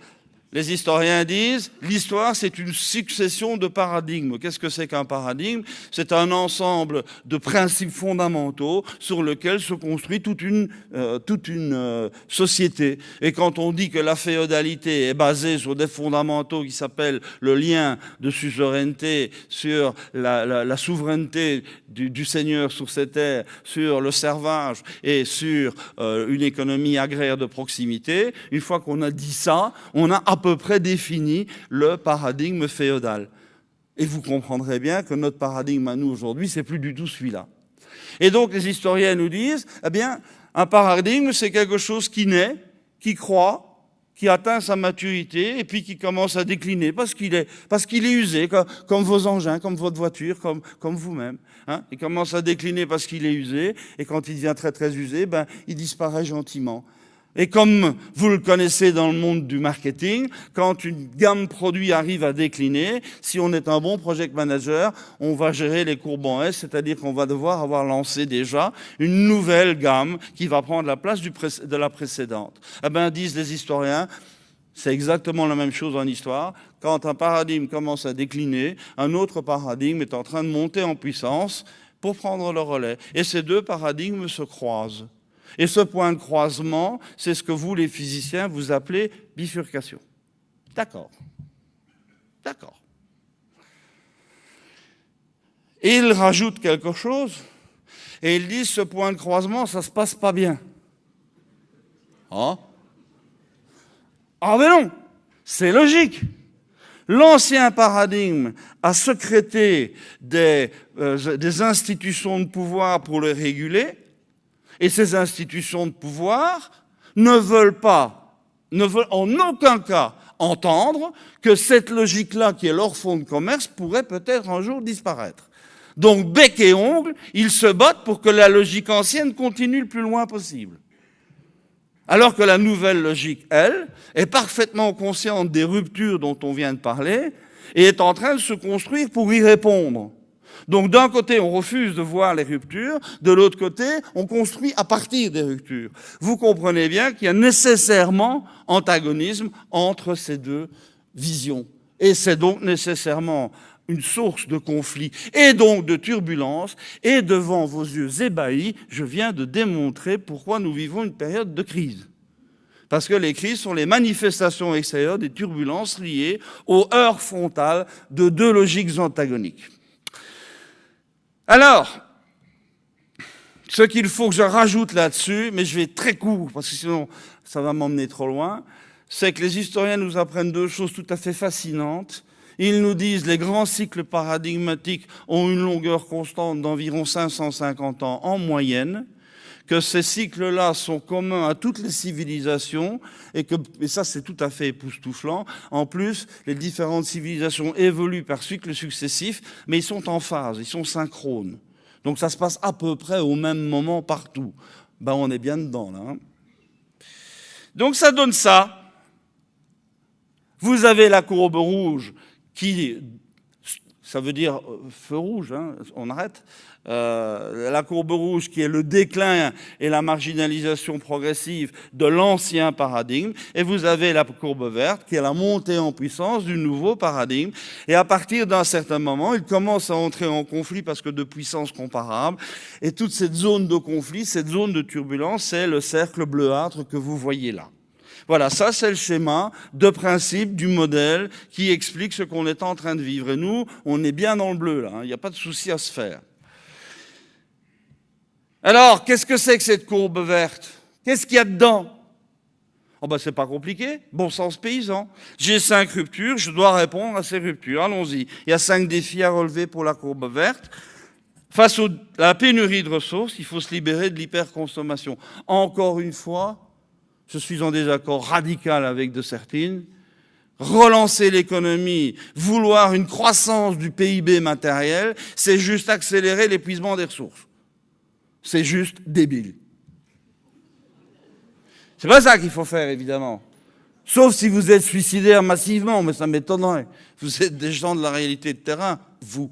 Les historiens disent, l'histoire, c'est une succession de paradigmes. Qu'est-ce que c'est qu'un paradigme? C'est un ensemble de principes fondamentaux sur lesquels se construit toute une société. Et quand on dit que la féodalité est basée sur des fondamentaux qui s'appellent le lien de suzeraineté sur la souveraineté du seigneur sur ses terres, sur le servage et sur une économie agraire de proximité, une fois qu'on a dit ça, on a à peu près défini le paradigme féodal. Et vous comprendrez bien que notre paradigme à nous aujourd'hui, c'est plus du tout celui-là. Et donc les historiens nous disent, eh bien, un paradigme, c'est quelque chose qui naît, qui croît, qui atteint sa maturité et puis qui commence à décliner parce qu'il est usé, comme vos engins, comme votre voiture, comme vous-même. Hein. Il commence à décliner parce qu'il est usé et quand il devient très très usé, ben, il disparaît gentiment. Et comme vous le connaissez dans le monde du marketing, quand une gamme de produits arrive à décliner, si on est un bon project manager, on va gérer les courbes en S, c'est-à-dire qu'on va devoir avoir lancé déjà une nouvelle gamme qui va prendre la place de la précédente. Eh bien, disent les historiens, c'est exactement la même chose en histoire. Quand un paradigme commence à décliner, un autre paradigme est en train de monter en puissance pour prendre le relais. Et ces 2 paradigmes se croisent. Et ce point de croisement, c'est ce que vous, les physiciens, vous appelez bifurcation. D'accord. D'accord. Et ils rajoutent quelque chose, et ils disent ce point de croisement, ça ne se passe pas bien. Ah mais non, c'est logique. L'ancien paradigme a sécrété des institutions de pouvoir pour le réguler, et ces institutions de pouvoir ne veulent en aucun cas entendre que cette logique-là, qui est leur fonds de commerce, pourrait peut-être un jour disparaître. Donc, bec et ongle, ils se battent pour que la logique ancienne continue le plus loin possible. Alors que la nouvelle logique, elle, est parfaitement consciente des ruptures dont on vient de parler et est en train de se construire pour y répondre. Donc d'un côté, on refuse de voir les ruptures, de l'autre côté, on construit à partir des ruptures. Vous comprenez bien qu'il y a nécessairement antagonisme entre ces 2 visions. Et c'est donc nécessairement une source de conflit et donc de turbulence. Et devant vos yeux ébahis, je viens de démontrer pourquoi nous vivons une période de crise. Parce que les crises sont les manifestations extérieures des turbulences liées aux heurts frontales de 2 logiques antagoniques. Alors, ce qu'il faut que je rajoute là-dessus, mais je vais être très court, parce que sinon ça va m'emmener trop loin, c'est que les historiens nous apprennent 2 choses tout à fait fascinantes. Ils nous disent que les grands cycles paradigmatiques ont une longueur constante d'environ 550 ans en moyenne, que ces cycles-là sont communs à toutes les civilisations, et ça c'est tout à fait époustouflant. En plus, les différentes civilisations évoluent par cycles successifs, mais ils sont en phase, ils sont synchrones. Donc ça se passe à peu près au même moment partout. Ben on est bien dedans là. Hein. Donc ça donne ça. Vous avez la courbe rouge qui, ça veut dire feu rouge, hein, on arrête. La courbe rouge qui est le déclin et la marginalisation progressive de l'ancien paradigme, et vous avez la courbe verte qui est la montée en puissance du nouveau paradigme, et à partir d'un certain moment, il commence à entrer en conflit parce que de puissance comparable, et toute cette zone de conflit, cette zone de turbulence, c'est le cercle bleuâtre que vous voyez là. Voilà, ça c'est le schéma de principe du modèle qui explique ce qu'on est en train de vivre. Et nous, on est bien dans le bleu là, hein, il n'y a pas de souci à se faire. Alors, qu'est-ce que c'est que cette courbe verte? Qu'est-ce qu'il y a dedans? Oh ben, c'est pas compliqué, bon sens paysan. J'ai 5 ruptures, je dois répondre à ces ruptures. Allons-y. Il y a 5 défis à relever pour la courbe verte. Face à la pénurie de ressources, il faut se libérer de relancer l'économie, vouloir une croissance du PIB matériel, c'est juste accélérer l'épuisement des ressources. C'est juste débile. C'est pas ça qu'il faut faire, évidemment. Sauf si vous êtes suicidaire massivement, mais ça m'étonnerait. Vous êtes des gens de la réalité de terrain, vous.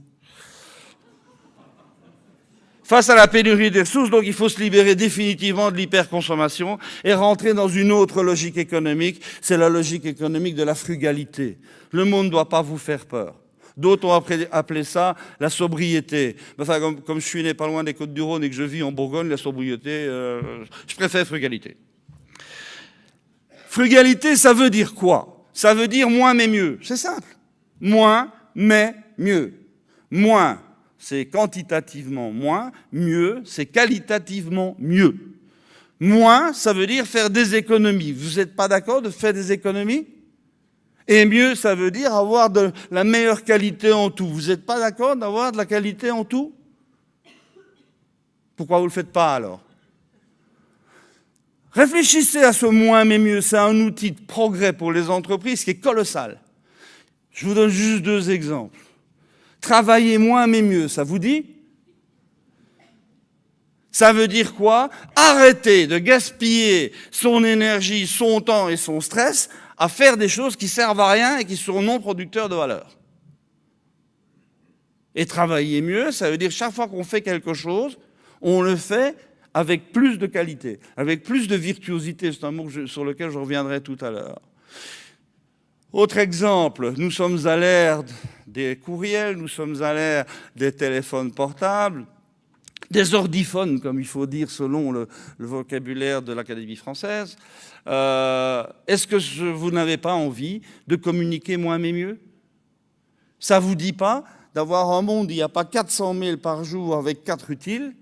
Face à la pénurie des ressources, donc il faut se libérer définitivement de l'hyperconsommation et rentrer dans une autre logique économique, c'est la logique économique de la frugalité. Le monde ne doit pas vous faire peur. D'autres ont appelé ça la sobriété. Enfin, comme je suis né pas loin des Côtes-du-Rhône et que je vis en Bourgogne, la sobriété, je préfère frugalité. Frugalité, ça veut dire quoi? Ça veut dire moins mais mieux. C'est simple. Moins mais mieux. Moins, c'est quantitativement moins. Mieux, c'est qualitativement mieux. Moins, ça veut dire faire des économies. Vous n'êtes pas d'accord de faire des économies? Et mieux, ça veut dire avoir de la meilleure qualité en tout. Vous n'êtes pas d'accord d'avoir de la qualité en tout? Pourquoi vous ne le faites pas alors? Réfléchissez à ce moins mais mieux. C'est un outil de progrès pour les entreprises qui est colossal. Je vous donne juste 2 exemples. Travailler moins mais mieux, ça vous dit? Ça veut dire quoi? Arrêter de gaspiller son énergie, son temps et son stress à faire des choses qui servent à rien et qui sont non producteurs de valeur. Et travailler mieux, ça veut dire chaque fois qu'on fait quelque chose, on le fait avec plus de qualité, avec plus de virtuosité. C'est un mot sur lequel je reviendrai tout à l'heure. Autre exemple, nous sommes à l'ère des courriels, nous sommes à l'ère des téléphones portables, des ordiphones, comme il faut dire selon le vocabulaire de l'Académie française. Est-ce que vous n'avez pas envie de communiquer moins mais mieux? Ça ne vous dit pas d'avoir un monde où il n'y a pas 400 mails par jour avec 4 utiles,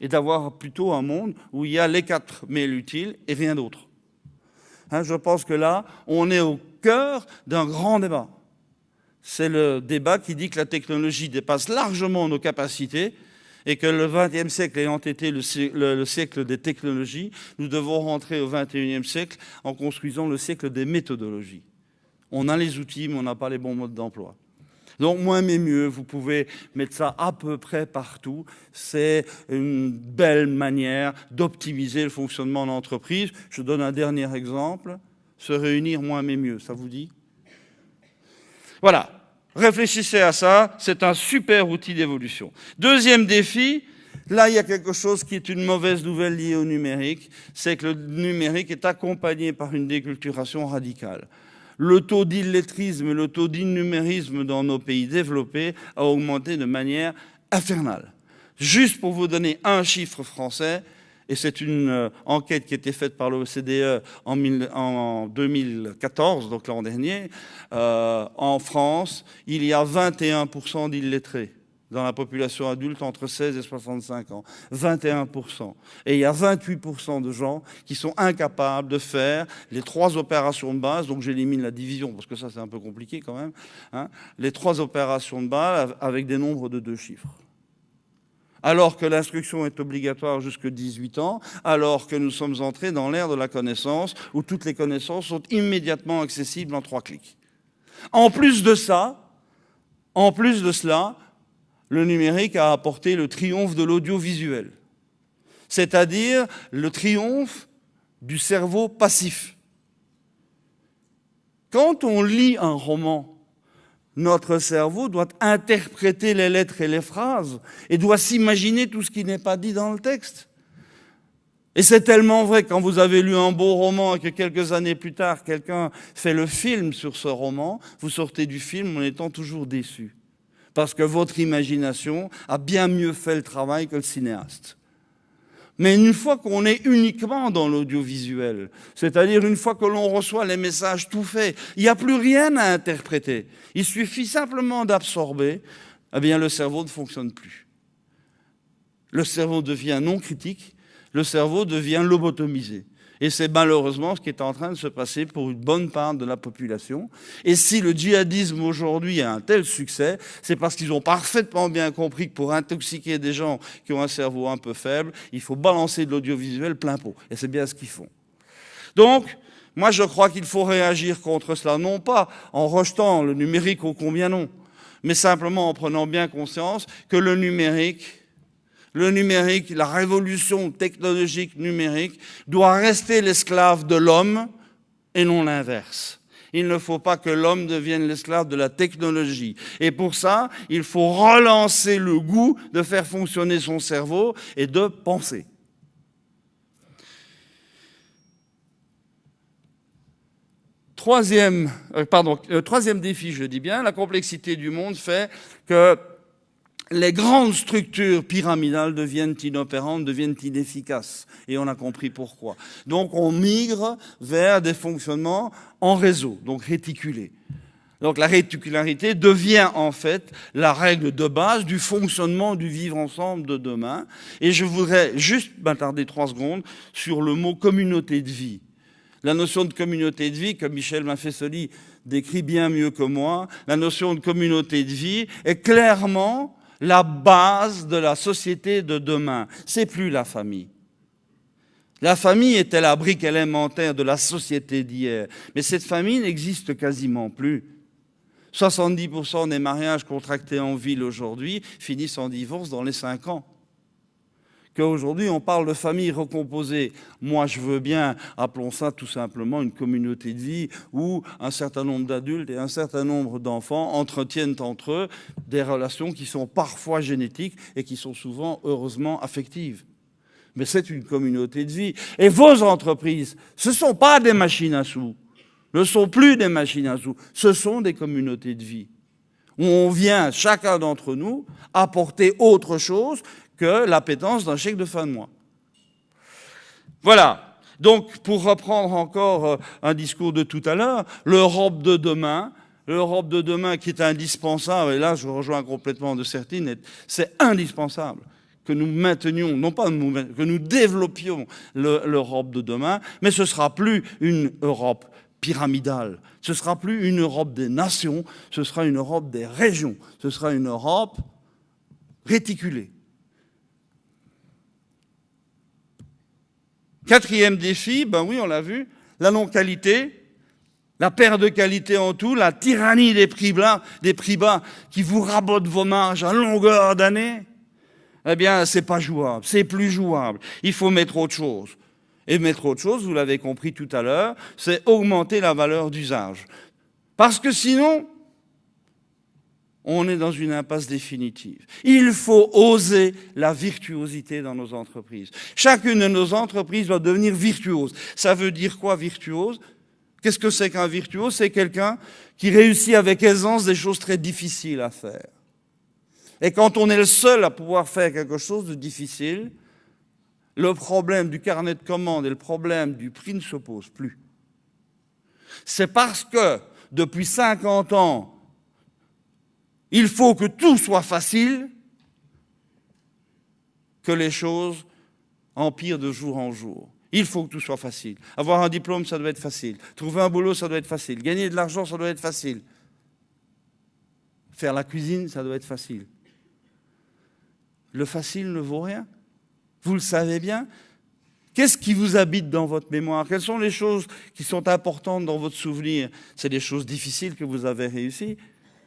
et d'avoir plutôt un monde où il y a les 4 mails utiles et rien d'autre? Je pense que là, on est au cœur d'un grand débat. C'est le débat qui dit que la technologie dépasse largement nos capacités et que le XXe siècle ayant été le siècle des technologies, nous devons rentrer au XXIe siècle en construisant le siècle des méthodologies. On a les outils, mais on n'a pas les bons modes d'emploi. Donc, moins mais mieux, vous pouvez mettre ça à peu près partout. C'est une belle manière d'optimiser le fonctionnement de l'entreprise. Je donne un dernier exemple. Se réunir moins mais mieux, ça vous dit? Voilà. Réfléchissez à ça. C'est un super outil d'évolution. Deuxième défi. Là, il y a quelque chose qui est une mauvaise nouvelle liée au numérique. C'est que le numérique est accompagné par une déculturation radicale. Le taux d'illettrisme et le taux d'innumérisme dans nos pays développés a augmenté de manière infernale. Juste pour vous donner un chiffre français, et c'est une enquête qui a été faite par l'OCDE en 2014, donc l'an dernier, en France, il y a 21% d'illettrés dans la population adulte entre 16 et 65 ans. 21%. Et il y a 28% de gens qui sont incapables de faire les 3 opérations de base, donc j'élimine la division, parce que ça c'est un peu compliqué quand même, les 3 opérations de base avec des nombres de 2 chiffres. Alors que l'instruction est obligatoire jusqu'à 18 ans, alors que nous sommes entrés dans l'ère de la connaissance, où toutes les connaissances sont immédiatement accessibles en 3 clics. En plus de cela, le numérique a apporté le triomphe de l'audiovisuel, c'est-à-dire le triomphe du cerveau passif. Quand on lit un roman, notre cerveau doit interpréter les lettres et les phrases et doit s'imaginer tout ce qui n'est pas dit dans le texte. Et c'est tellement vrai que quand vous avez lu un beau roman et que quelques années plus tard, quelqu'un fait le film sur ce roman, vous sortez du film en étant toujours déçu. Parce que votre imagination a bien mieux fait le travail que le cinéaste. Mais une fois qu'on est uniquement dans l'audiovisuel, c'est-à-dire une fois que l'on reçoit les messages tout faits, il n'y a plus rien à interpréter. Il suffit simplement d'absorber, eh bien le cerveau ne fonctionne plus. Le cerveau devient non critique, le cerveau devient lobotomisé. Et c'est malheureusement ce qui est en train de se passer pour une bonne part de la population. Et si le djihadisme aujourd'hui a un tel succès, c'est parce qu'ils ont parfaitement bien compris que pour intoxiquer des gens qui ont un cerveau un peu faible, il faut balancer de l'audiovisuel plein pot. Et c'est bien ce qu'ils font. Donc, Moi, je crois qu'il faut réagir contre cela, non pas en rejetant le numérique ô combien non, mais simplement en prenant bien conscience que le numérique, la révolution technologique numérique, doit rester l'esclave de l'homme et non l'inverse. Il ne faut pas que l'homme devienne l'esclave de la technologie. Et pour ça, il faut relancer le goût de faire fonctionner son cerveau et de penser. Troisième défi, je dis bien, la complexité du monde fait que les grandes structures pyramidales deviennent inopérantes, deviennent inefficaces. Et on a compris pourquoi. Donc on migre vers des fonctionnements en réseau, donc réticulés. Donc la réticularité devient en fait la règle de base du fonctionnement du vivre ensemble de demain. Et je voudrais juste m'attarder 3 secondes sur le mot communauté de vie. La notion de communauté de vie, comme Michel Maffesoli décrit bien mieux que moi, la notion de communauté de vie est clairement la base de la société de demain. C'est plus la famille. La famille était la brique élémentaire de la société d'hier. Mais cette famille n'existe quasiment plus. 70% des mariages contractés en ville aujourd'hui finissent en divorce dans les 5 ans. Qu'aujourd'hui, on parle de famille recomposée. Moi, je veux bien, appelons ça tout simplement une communauté de vie où un certain nombre d'adultes et un certain nombre d'enfants entretiennent entre eux des relations qui sont parfois génétiques et qui sont souvent, heureusement, affectives. Mais c'est une communauté de vie. Et vos entreprises, ce ne sont pas des machines à sous. Ne sont plus des machines à sous. Ce sont des communautés de vie. Où on vient, chacun d'entre nous, apporter autre chose que l'appétence d'un chèque de fin de mois. Voilà. Donc, pour reprendre encore un discours de tout à l'heure, l'Europe de demain qui est indispensable, et là je rejoins complètement de Certine, c'est indispensable que nous maintenions, non pas que nous développions l'Europe de demain, mais ce ne sera plus une Europe pyramidale, ce ne sera plus une Europe des nations, ce sera une Europe des régions, ce sera une Europe réticulée. 4e défi, ben oui, on l'a vu, la non-qualité, la perte de qualité en tout, la tyrannie des prix bas qui vous rabotent vos marges à longueur d'année, eh bien, c'est pas jouable, c'est plus jouable. Il faut mettre autre chose. Et mettre autre chose, vous l'avez compris tout à l'heure, c'est augmenter la valeur d'usage. Parce que sinon, on est dans une impasse définitive. Il faut oser la virtuosité dans nos entreprises. Chacune de nos entreprises doit devenir virtuose. Ça veut dire quoi, virtuose ? Qu'est-ce que c'est qu'un virtuose ? C'est quelqu'un qui réussit avec aisance des choses très difficiles à faire. Et quand on est le seul à pouvoir faire quelque chose de difficile, le problème du carnet de commandes et le problème du prix ne s'opposent plus. C'est parce que, depuis 50 ans, il faut que tout soit facile, que les choses empirent de jour en jour. Il faut que tout soit facile. Avoir un diplôme, ça doit être facile. Trouver un boulot, ça doit être facile. Gagner de l'argent, ça doit être facile. Faire la cuisine, ça doit être facile. Le facile ne vaut rien. Vous le savez bien. Qu'est-ce qui vous habite dans votre mémoire ? Quelles sont les choses qui sont importantes dans votre souvenir ? C'est des choses difficiles que vous avez réussies.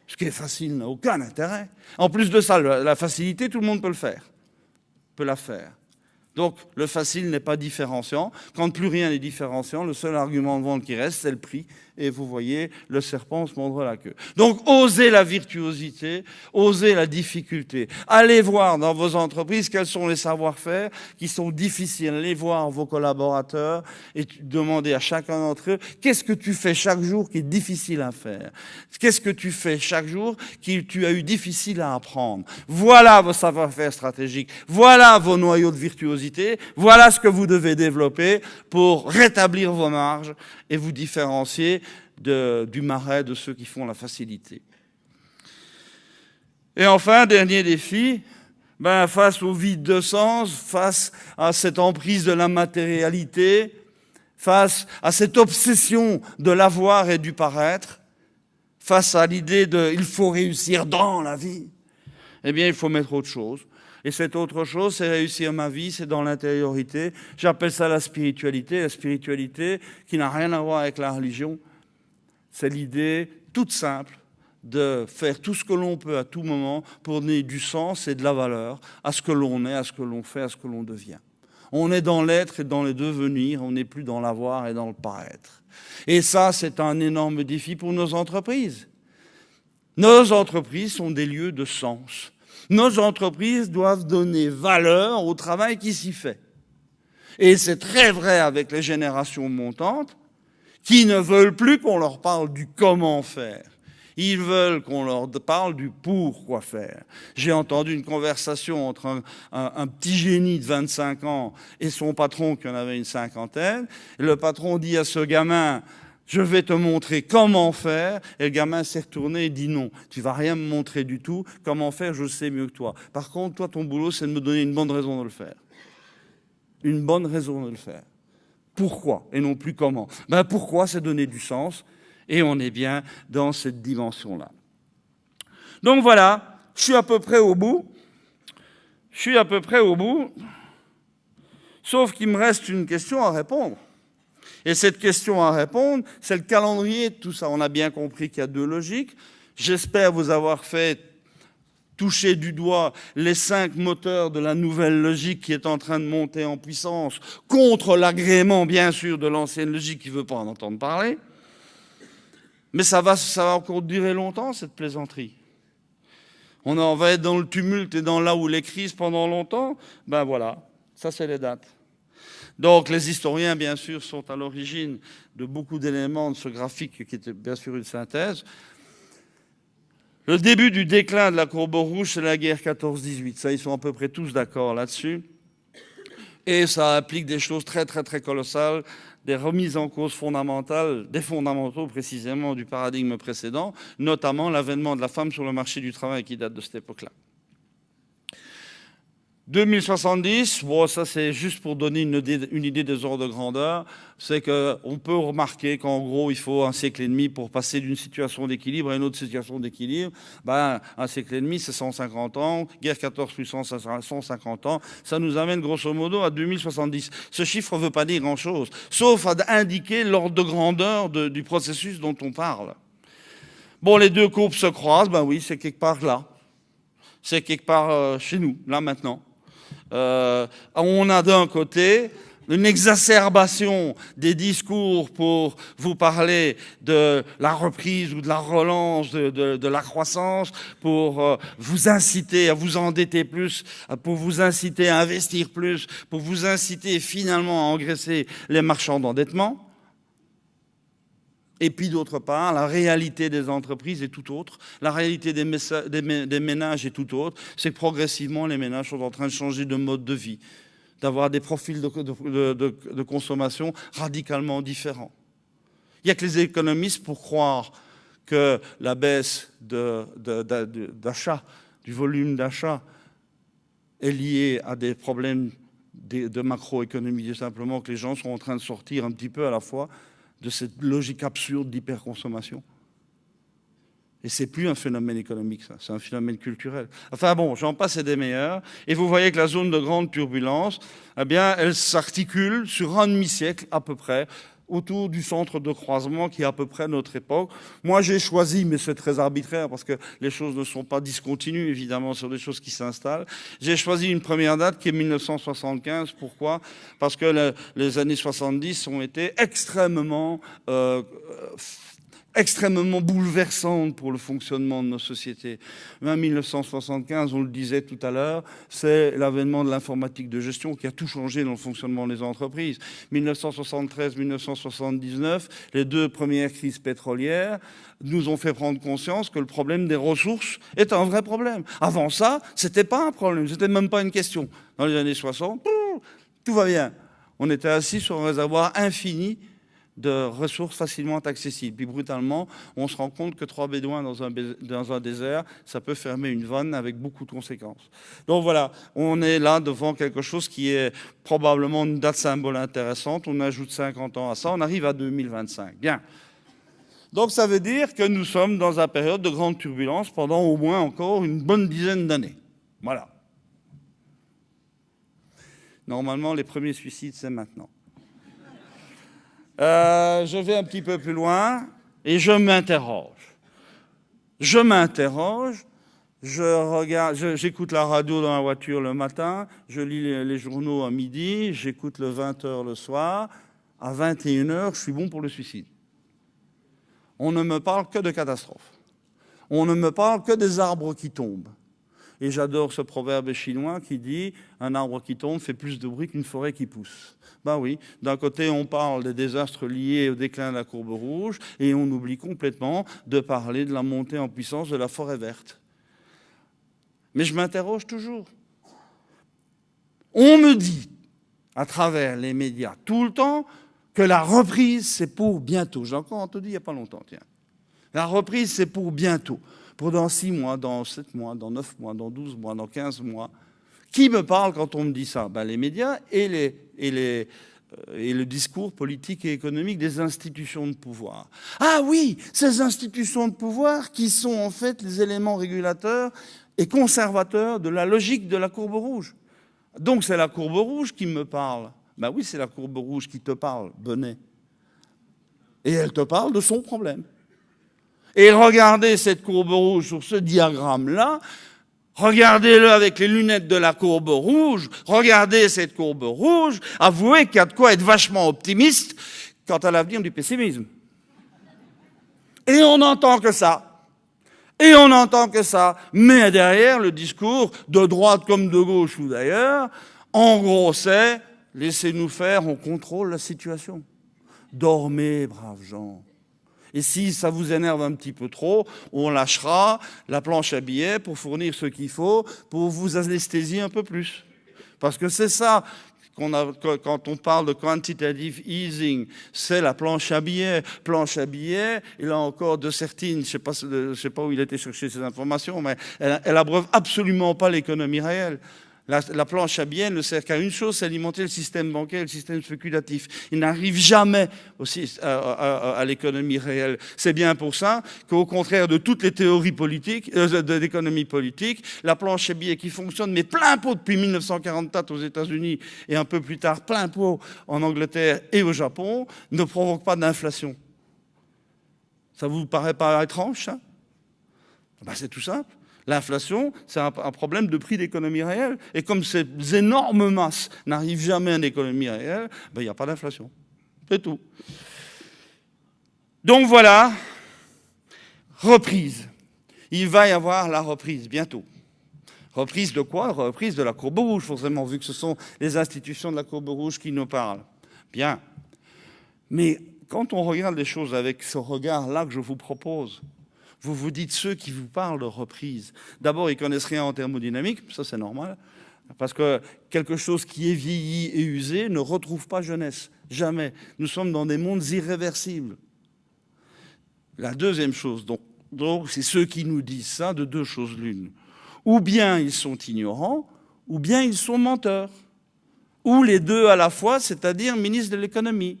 Ce qui est facile n'a aucun intérêt. En plus de ça, la facilité, tout le monde peut le faire, peut la faire. Donc, le facile n'est pas différenciant. Quand plus rien n'est différenciant, le seul argument de vente qui reste, c'est le prix. Et vous voyez, le serpent se mordre la queue. Donc, osez la virtuosité, osez la difficulté. Allez voir dans vos entreprises quels sont les savoir-faire qui sont difficiles. Allez voir vos collaborateurs et demandez à chacun d'entre eux qu'est-ce que tu fais chaque jour qui est difficile à faire. Qu'est-ce que tu fais chaque jour qui tu as eu difficile à apprendre. Voilà vos savoir-faire stratégiques. Voilà vos noyaux de virtuosité. Voilà ce que vous devez développer pour rétablir vos marges et vous différencier du marais de ceux qui font la facilité. Et enfin, dernier défi, face au vide de sens, face à cette emprise de la matérialité, face à cette obsession de l'avoir et du paraître, face à l'idée de « il faut réussir dans la vie », eh bien, il faut mettre autre chose. Et cette autre chose, c'est réussir ma vie, c'est dans l'intériorité. J'appelle ça la spiritualité qui n'a rien à voir avec la religion. C'est l'idée toute simple de faire tout ce que l'on peut à tout moment pour donner du sens et de la valeur à ce que l'on est, à ce que l'on fait, à ce que l'on devient. On est dans l'être et dans le devenir, on n'est plus dans l'avoir et dans le paraître. Et ça, c'est un énorme défi pour nos entreprises. Nos entreprises sont des lieux de sens. Nos entreprises doivent donner valeur au travail qui s'y fait. Et c'est très vrai avec les générations montantes qui ne veulent plus qu'on leur parle du comment faire. Ils veulent qu'on leur parle du pourquoi faire. J'ai entendu une conversation entre un petit génie de 25 ans et son patron qui en avait une cinquantaine. Et le patron dit à ce gamin: je vais te montrer comment faire. Et le gamin s'est retourné et dit: non, tu vas rien me montrer du tout. Comment faire, je sais mieux que toi. Par contre, toi, ton boulot, c'est de me donner une bonne raison de le faire. Une bonne raison de le faire. Pourquoi et non plus comment? Pourquoi, c'est donner du sens. Et on est bien dans cette dimension-là. Donc voilà, je suis à peu près au bout. Sauf qu'il me reste une question à répondre. Et cette question à répondre, c'est le calendrier de tout ça. On a bien compris qu'il y a deux logiques. J'espère vous avoir fait toucher du doigt les 5 moteurs de la nouvelle logique qui est en train de monter en puissance contre l'agrément, bien sûr, de l'ancienne logique qui ne veut pas en entendre parler. Mais ça va encore durer longtemps, cette plaisanterie. On en va être dans le tumulte et dans là où les crises pendant longtemps. Voilà, ça c'est les dates. Donc les historiens, bien sûr, sont à l'origine de beaucoup d'éléments de ce graphique qui était bien sûr une synthèse. Le début du déclin de la courbe rouge, c'est la guerre 14-18. Ça, ils sont à peu près tous d'accord là-dessus. Et ça implique des choses très, très, très colossales, des remises en cause fondamentales, des fondamentaux précisément du paradigme précédent, notamment l'avènement de la femme sur le marché du travail qui date de cette époque-là. 2070, ça c'est juste pour donner une idée des ordres de grandeur, c'est qu'on peut remarquer qu'en gros il faut un siècle et demi pour passer d'une situation d'équilibre à une autre situation d'équilibre. Un siècle et demi c'est 150 ans, guerre 14 puissance 150 ans, ça nous amène grosso modo à 2070. Ce chiffre ne veut pas dire grand-chose, sauf à indiquer l'ordre de grandeur du processus dont on parle. Bon, les deux courbes se croisent, oui, c'est quelque part là. C'est quelque part chez nous, là maintenant. On a d'un côté une exacerbation des discours pour vous parler de la reprise ou de la relance de la croissance, pour vous inciter à vous endetter plus, pour vous inciter à investir plus, pour vous inciter finalement à engraisser les marchands d'endettement. Et puis d'autre part, la réalité des entreprises est tout autre, la réalité des ménages est tout autre. C'est que progressivement, les ménages sont en train de changer de mode de vie, d'avoir des profils de consommation radicalement différents. Il n'y a que les économistes pour croire que la baisse d'achat, du volume d'achat, est liée à des problèmes de macroéconomie, tout simplement que les gens sont en train de sortir un petit peu à la fois de cette logique absurde d'hyperconsommation. Et c'est plus un phénomène économique, ça, c'est un phénomène culturel. Enfin bon, j'en passe et des meilleurs. Et vous voyez que la zone de grande turbulence, elle s'articule sur un demi-siècle à peu près, autour du centre de croisement qui est à peu près notre époque. Moi, j'ai choisi, mais c'est très arbitraire parce que les choses ne sont pas discontinues, évidemment, sur des choses qui s'installent. J'ai choisi une première date qui est 1975. Pourquoi? Parce que les années 70 ont été extrêmement bouleversante pour le fonctionnement de nos sociétés. En 1975, on le disait tout à l'heure, c'est l'avènement de l'informatique de gestion qui a tout changé dans le fonctionnement des entreprises. 1973-1979, les deux premières crises pétrolières nous ont fait prendre conscience que le problème des ressources est un vrai problème. Avant ça, c'était pas un problème, c'était même pas une question. Dans les années 60, tout va bien. On était assis sur un réservoir infini de ressources facilement accessibles. Puis brutalement, on se rend compte que 3 bédouins dans un désert, ça peut fermer une vanne avec beaucoup de conséquences. Donc voilà, on est là devant quelque chose qui est probablement une date symbole intéressante. On ajoute 50 ans à ça, on arrive à 2025. Bien. Donc ça veut dire que nous sommes dans une période de grande turbulence pendant au moins encore une bonne dizaine d'années. Voilà. Normalement, les premiers suicides, c'est maintenant. Je vais un petit peu plus loin et je m'interroge. J'écoute la radio dans la voiture le matin, je lis les journaux à midi, j'écoute le 20h le soir. À 21h, je suis bon pour le suicide. On ne me parle que de catastrophes. On ne me parle que des arbres qui tombent. Et j'adore ce proverbe chinois qui dit « Un arbre qui tombe fait plus de bruit qu'une forêt qui pousse ». Ben oui, d'un côté, on parle des désastres liés au déclin de la courbe rouge et on oublie complètement de parler de la montée en puissance de la forêt verte. Mais je m'interroge toujours. On me dit, à travers les médias, tout le temps, que la reprise, c'est pour bientôt. J'ai encore entendu il n'y a pas longtemps, tiens. La reprise, c'est pour bientôt. Pour dans 6 mois, dans 7 mois, dans 9 mois, dans 12 mois, dans 15 mois. Qui me parle quand on me dit ça? Ben, les médias et le discours politique et économique des institutions de pouvoir. Ah oui, ces institutions de pouvoir qui sont en fait les éléments régulateurs et conservateurs de la logique de la courbe rouge. Donc c'est la courbe rouge qui me parle. Ben oui, c'est la courbe rouge qui te parle, Bonnet. Et elle te parle de son problème. Et regardez cette courbe rouge sur ce diagramme-là, regardez-le avec les lunettes de la courbe rouge, regardez cette courbe rouge, avouez qu'il y a de quoi être vachement optimiste quant à l'avenir du pessimisme. Et on n'entend que ça. Et on n'entend que ça. Mais derrière, le discours, de droite comme de gauche ou d'ailleurs, en gros, c'est « laissez-nous faire, on contrôle la situation. Dormez, braves gens. Et si ça vous énerve un petit peu trop, on lâchera la planche à billets pour fournir ce qu'il faut pour vous anesthésier un peu plus. » Parce que c'est ça quand on parle de quantitative easing, c'est la planche à billets. Planche à billets, et là encore, de Sertine, je ne sais pas où il était chercher ces informations, mais elle abreuve absolument pas l'économie réelle. La planche à billets ne sert qu'à une chose, c'est alimenter le système bancaire et le système spéculatif. Il n'arrive jamais aussi à l'économie réelle. C'est bien pour ça qu'au contraire de toutes les théories politiques, d'économie politique, la planche à billets qui fonctionne, mais plein pot depuis 1944 aux États-Unis et un peu plus tard plein pot en Angleterre et au Japon, ne provoque pas d'inflation. Ça vous paraît pas étrange, ça? Ben, c'est tout simple. L'inflation, c'est un problème de prix d'économie réelle. Et comme ces énormes masses n'arrivent jamais à une économie réelle, ben, il n'y a pas d'inflation. C'est tout. Donc voilà, reprise. Il va y avoir la reprise bientôt. Reprise de quoi? Reprise de la courbe rouge, forcément, vu que ce sont les institutions de la courbe rouge qui nous parlent. Bien. Mais quand on regarde les choses avec ce regard-là que je vous propose, vous vous dites, ceux qui vous parlent de reprise, d'abord, ils ne connaissent rien en thermodynamique, ça c'est normal, parce que quelque chose qui est vieilli et usé ne retrouve pas jeunesse, jamais. Nous sommes dans des mondes irréversibles. La deuxième chose, donc c'est ceux qui nous disent ça, de deux choses l'une. Ou bien ils sont ignorants, ou bien ils sont menteurs. Ou les deux à la fois, c'est-à-dire ministre de l'économie.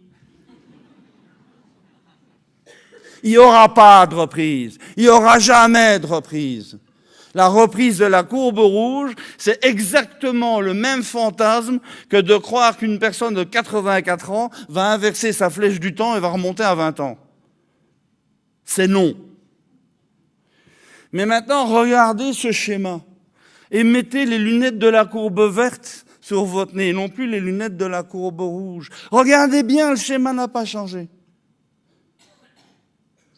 Il n'y aura pas de reprise. Il n'y aura jamais de reprise. La reprise de la courbe rouge, c'est exactement le même fantasme que de croire qu'une personne de 84 ans va inverser sa flèche du temps et va remonter à 20 ans. C'est non. Mais maintenant, regardez ce schéma et mettez les lunettes de la courbe verte sur votre nez, non plus les lunettes de la courbe rouge. Regardez bien, le schéma n'a pas changé.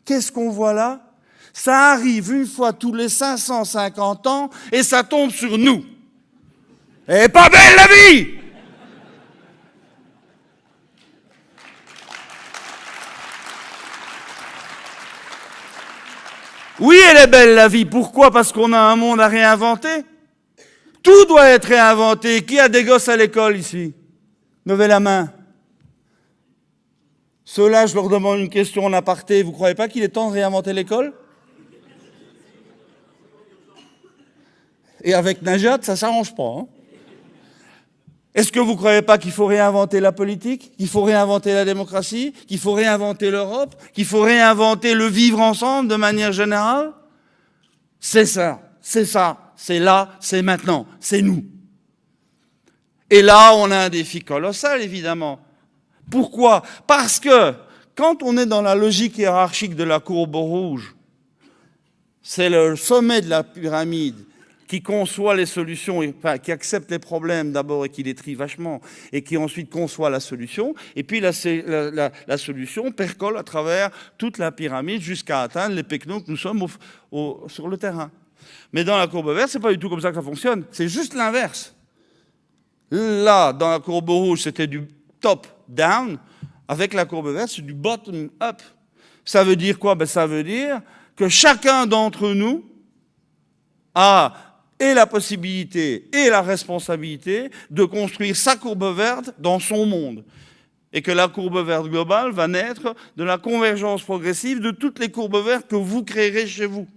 Qu'est-ce qu'on voit là? Ça arrive une fois tous les 550 ans et ça tombe sur nous. Et pas belle la vie! Oui, elle est belle la vie. Pourquoi? Parce qu'on a un monde à réinventer. Tout doit être réinventé. Qui a des gosses à l'école ici? Levez la main. Ceux-là, je leur demande une question en aparté. Vous ne croyez pas qu'il est temps de réinventer l'école? Et avec Najat, ça ne s'arrange pas. Hein? Est-ce que vous ne croyez pas qu'il faut réinventer la politique, qu'il faut réinventer la démocratie, qu'il faut réinventer l'Europe, qu'il faut réinventer le vivre ensemble de manière générale? C'est ça, c'est là, c'est maintenant, c'est nous. Et là, on a un défi colossal, évidemment. Pourquoi? Parce que quand on est dans la logique hiérarchique de la courbe rouge, c'est le sommet de la pyramide qui conçoit les solutions, enfin, qui accepte les problèmes d'abord et qui les trie vachement, et qui ensuite conçoit la solution. Et puis la solution percole à travers toute la pyramide jusqu'à atteindre les pecnos que nous sommes sur le terrain. Mais dans la courbe verte, c'est pas du tout comme ça que ça fonctionne. C'est juste l'inverse. Là, dans la courbe rouge, c'était du top-down. Avec la courbe verte, c'est du bottom-up. Ça veut dire quoi? Ben, ça veut dire que chacun d'entre nous a et la possibilité et la responsabilité de construire sa courbe verte dans son monde. Et que la courbe verte globale va naître de la convergence progressive de toutes les courbes vertes que vous créerez chez vous.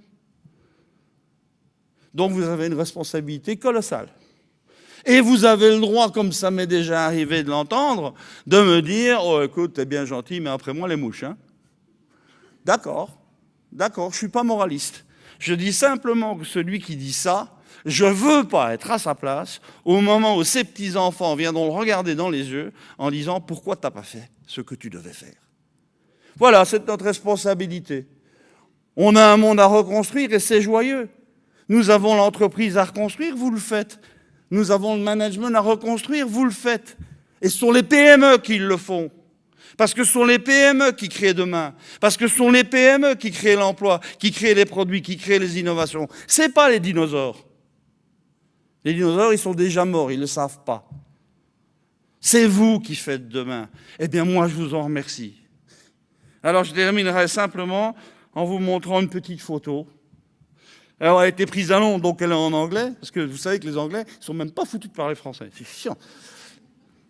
Donc vous avez une responsabilité colossale. Et vous avez le droit, comme ça m'est déjà arrivé de l'entendre, de me dire « Oh, écoute, t'es bien gentil, mais après moi, les mouches. Hein. » D'accord, je ne suis pas moraliste. Je dis simplement que celui qui dit ça, je ne veux pas être à sa place au moment où ses petits-enfants viendront le regarder dans les yeux en disant « Pourquoi tu n'as pas fait ce que tu devais faire ?» Voilà, c'est notre responsabilité. On a un monde à reconstruire et c'est joyeux. Nous avons l'entreprise à reconstruire, vous le faites. Nous avons le management à reconstruire, vous le faites. Et ce sont les PME qui le font. Parce que ce sont les PME qui créent demain. Parce que ce sont les PME qui créent l'emploi, qui créent les produits, qui créent les innovations. Ce n'est pas les dinosaures. Les dinosaures, ils sont déjà morts, ils ne le savent pas. C'est vous qui faites demain. Eh bien, moi, je vous en remercie. Alors, je terminerai simplement en vous montrant une petite photo. Elle a été prise à Londres, donc elle est en anglais, parce que vous savez que les Anglais ne sont même pas foutus de parler français. C'est chiant.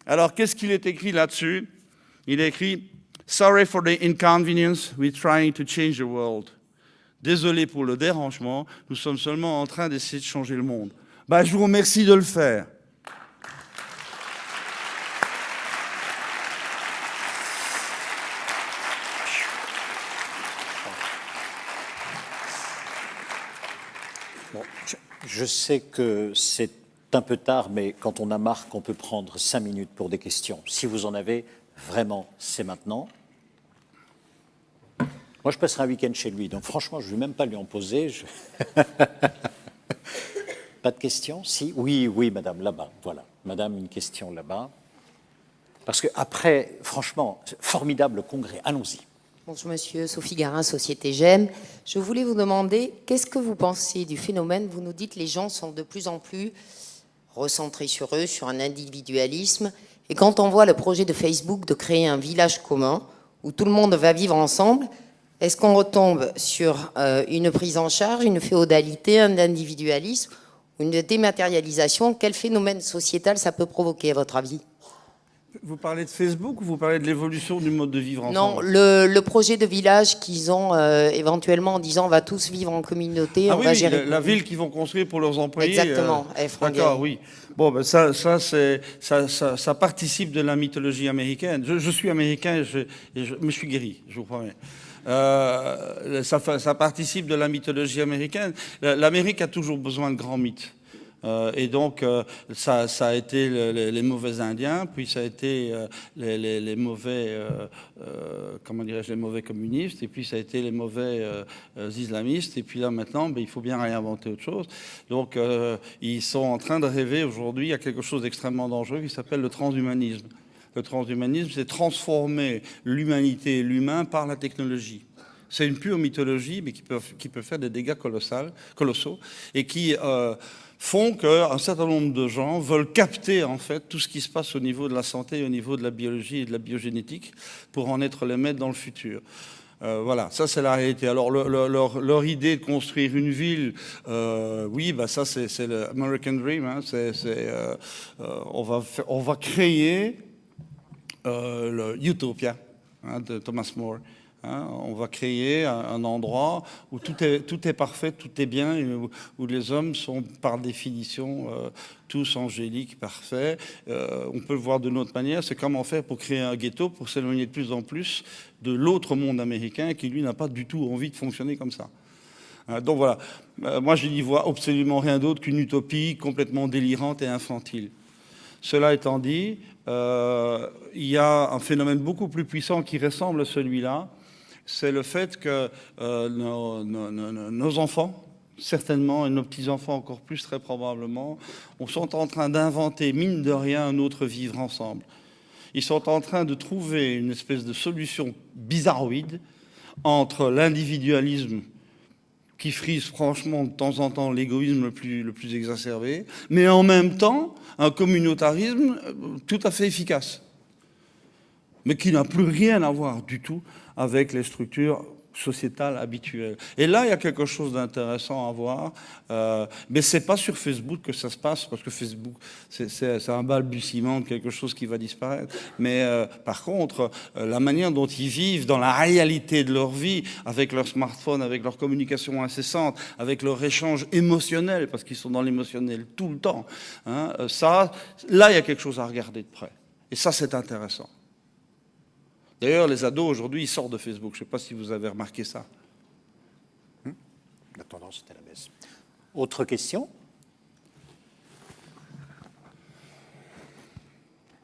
Alors, qu'est-ce qu'il est écrit là-dessus? Il est écrit « Sorry for the inconvenience, we're trying to change the world ». Désolé pour le dérangement, nous sommes seulement en train d'essayer de changer le monde. Ben, je vous remercie de le faire. Bon, je sais que c'est un peu tard, mais quand on a marre qu'on peut prendre 5 minutes pour des questions. Si vous en avez, vraiment, c'est maintenant. Moi, je passerai un week-end chez lui, donc franchement, je ne vais même pas lui en poser. Pas de questions? Si? Oui, madame, là-bas. Voilà. Madame, une question là-bas. Parce qu'après, franchement, formidable congrès. Allons-y. Bonjour monsieur, Sophie Garin, Société GEM. Je voulais vous demander, qu'est-ce que vous pensez du phénomène? Vous nous dites que les gens sont de plus en plus recentrés sur eux, sur un individualisme. Et quand on voit le projet de Facebook de créer un village commun, où tout le monde va vivre ensemble, est-ce qu'on retombe sur une prise en charge, une féodalité, un individualisme, une dématérialisation? Quel phénomène sociétal ça peut provoquer, à votre avis? Vous parlez de Facebook ou vous parlez de l'évolution du mode de vivre ensemble? Non, le projet de village qu'ils ont éventuellement en disant on va tous vivre en communauté, on va gérer. La ville qu'ils vont construire pour leurs employés. Exactement. D'accord, oui. Bon, ben ça participe de la mythologie américaine. Je suis américain, mais je suis guéri, je vous promets. Ça participe de la mythologie américaine. L'Amérique a toujours besoin de grands mythes. Et donc, ça a été les mauvais Indiens, puis ça a été les mauvais, comment dirais-je, les mauvais communistes, et puis ça a été les mauvais islamistes, et puis là maintenant, il faut bien réinventer autre chose. Donc, ils sont en train de rêver aujourd'hui à quelque chose d'extrêmement dangereux qui s'appelle le transhumanisme. Le transhumanisme, c'est transformer l'humanité et l'humain par la technologie. C'est une pure mythologie, mais qui peut faire des dégâts colossaux, et qui font qu'un certain nombre de gens veulent capter en fait tout ce qui se passe au niveau de la santé, au niveau de la biologie et de la biogénétique, pour en être les maîtres dans le futur. Voilà, ça c'est la réalité. Alors leur idée de construire une ville, oui, ça c'est le American Dream. Hein, on va créer le Utopia, hein, de Thomas More. Hein, on va créer un endroit où tout est parfait, tout est bien, et où les hommes sont par définition tous angéliques, parfaits. On peut le voir d'une autre manière, c'est comment faire pour créer un ghetto, pour s'éloigner de plus en plus de l'autre monde américain qui, lui, n'a pas du tout envie de fonctionner comme ça. Donc voilà, moi je n'y vois absolument rien d'autre qu'une utopie complètement délirante et infantile. Cela étant dit, il y a un phénomène beaucoup plus puissant qui ressemble à celui-là, c'est le fait que nos enfants, certainement, et nos petits-enfants encore plus très probablement, sont en train d'inventer, mine de rien, un autre vivre ensemble. Ils sont en train de trouver une espèce de solution bizarroïde entre l'individualisme qui frise franchement de temps en temps l'égoïsme le plus exacerbé, mais en même temps un communautarisme tout à fait efficace, mais qui n'a plus rien à voir du tout avec les structures sociétale habituelle. Et là, il y a quelque chose d'intéressant à voir, mais c'est pas sur Facebook que ça se passe, parce que Facebook, c'est un balbutiement de quelque chose qui va disparaître. Mais par contre, la manière dont ils vivent dans la réalité de leur vie, avec leur smartphone, avec leur communication incessante, avec leur échange émotionnel, parce qu'ils sont dans l'émotionnel tout le temps, hein, ça, là, il y a quelque chose à regarder de près. Et ça, c'est intéressant. D'ailleurs, les ados, aujourd'hui, ils sortent de Facebook. Je ne sais pas si vous avez remarqué ça. La tendance est à la baisse. Autre question?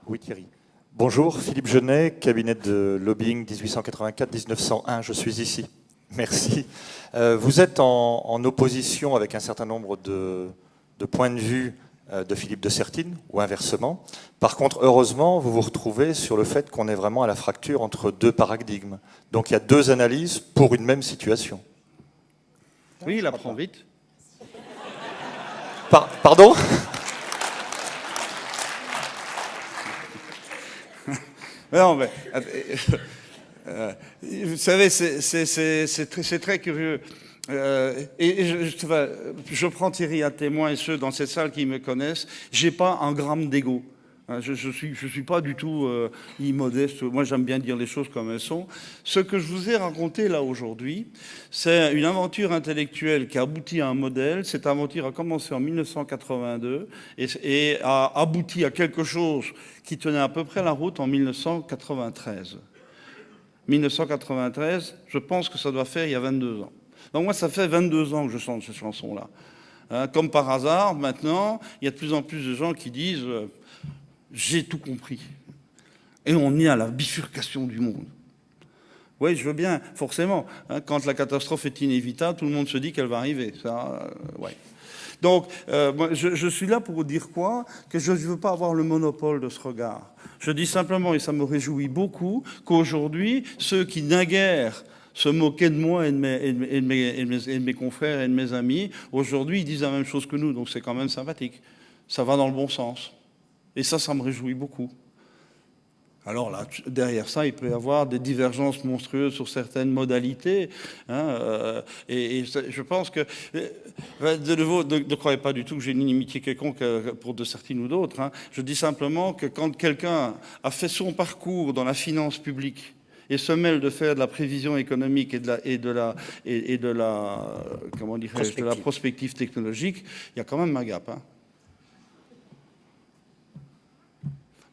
Oui, Thierry. Bonjour, Philippe Genet, cabinet de lobbying 1884-1901. Je suis ici. Merci. Vous êtes en opposition avec un certain nombre de points de vue de Philippe de Sertine, ou inversement. Par contre, heureusement, vous vous retrouvez sur le fait qu'on est vraiment à la fracture entre deux paradigmes. Donc il y a deux analyses pour une même situation. Oui, il apprend vite. Pardon ? Non, mais vous savez, c'est très curieux. Je prends Thierry à témoin et ceux dans cette salle qui me connaissent. J'ai pas un gramme d'ego. Je suis pas du tout immodeste. Moi, j'aime bien dire les choses comme elles sont. Ce que je vous ai raconté là aujourd'hui, c'est une aventure intellectuelle qui a abouti à un modèle. Cette aventure a commencé en 1982 et a abouti à quelque chose qui tenait à peu près la route en 1993. 1993, je pense que ça doit faire il y a 22 ans. Donc moi, ça fait 22 ans que je chante cette chanson-là. Comme par hasard, maintenant, il y a de plus en plus de gens qui disent j'ai tout compris. Et on est à la bifurcation du monde. Oui, je veux bien, forcément. Quand la catastrophe est inévitable, tout le monde se dit qu'elle va arriver. Ça, ouais. Donc, moi, je suis là pour vous dire quoi? Que je ne veux pas avoir le monopole de ce regard. Je dis simplement, et ça me réjouit beaucoup, qu'aujourd'hui, ceux qui naguère se moquaient de moi et de mes confrères et de mes amis, aujourd'hui, ils disent la même chose que nous. Donc, c'est quand même sympathique. Ça va dans le bon sens. Et ça me réjouit beaucoup. Alors là, derrière ça, il peut y avoir des divergences monstrueuses sur certaines modalités. Hein, et je pense que, de nouveau, ne croyez pas du tout que j'ai une inimitié quelconque pour de certaines ou d'autres. Hein. Je dis simplement que quand quelqu'un a fait son parcours dans la finance publique et se mêle de faire de la prévision économique et de la comment dirais-je, de la prospective technologique, il y a quand même un gap. Hein.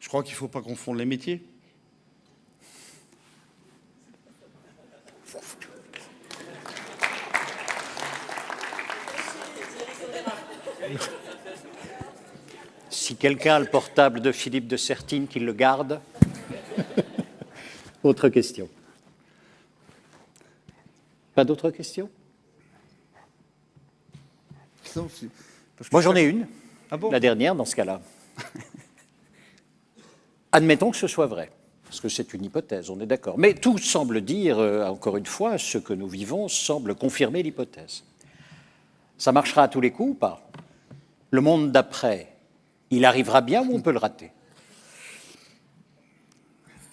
Je crois qu'il ne faut pas confondre les métiers. Si quelqu'un a le portable de Philippe de Sertine, qu'il le garde. Autre question. Pas d'autres questions? Moi, j'en ai une. Ah bon? La dernière, dans ce cas-là. Admettons que ce soit vrai, parce que c'est une hypothèse, on est d'accord. Mais tout semble dire, encore une fois, ce que nous vivons semble confirmer l'hypothèse. Ça marchera à tous les coups ou pas? Le monde d'après, il arrivera bien ou on peut le rater?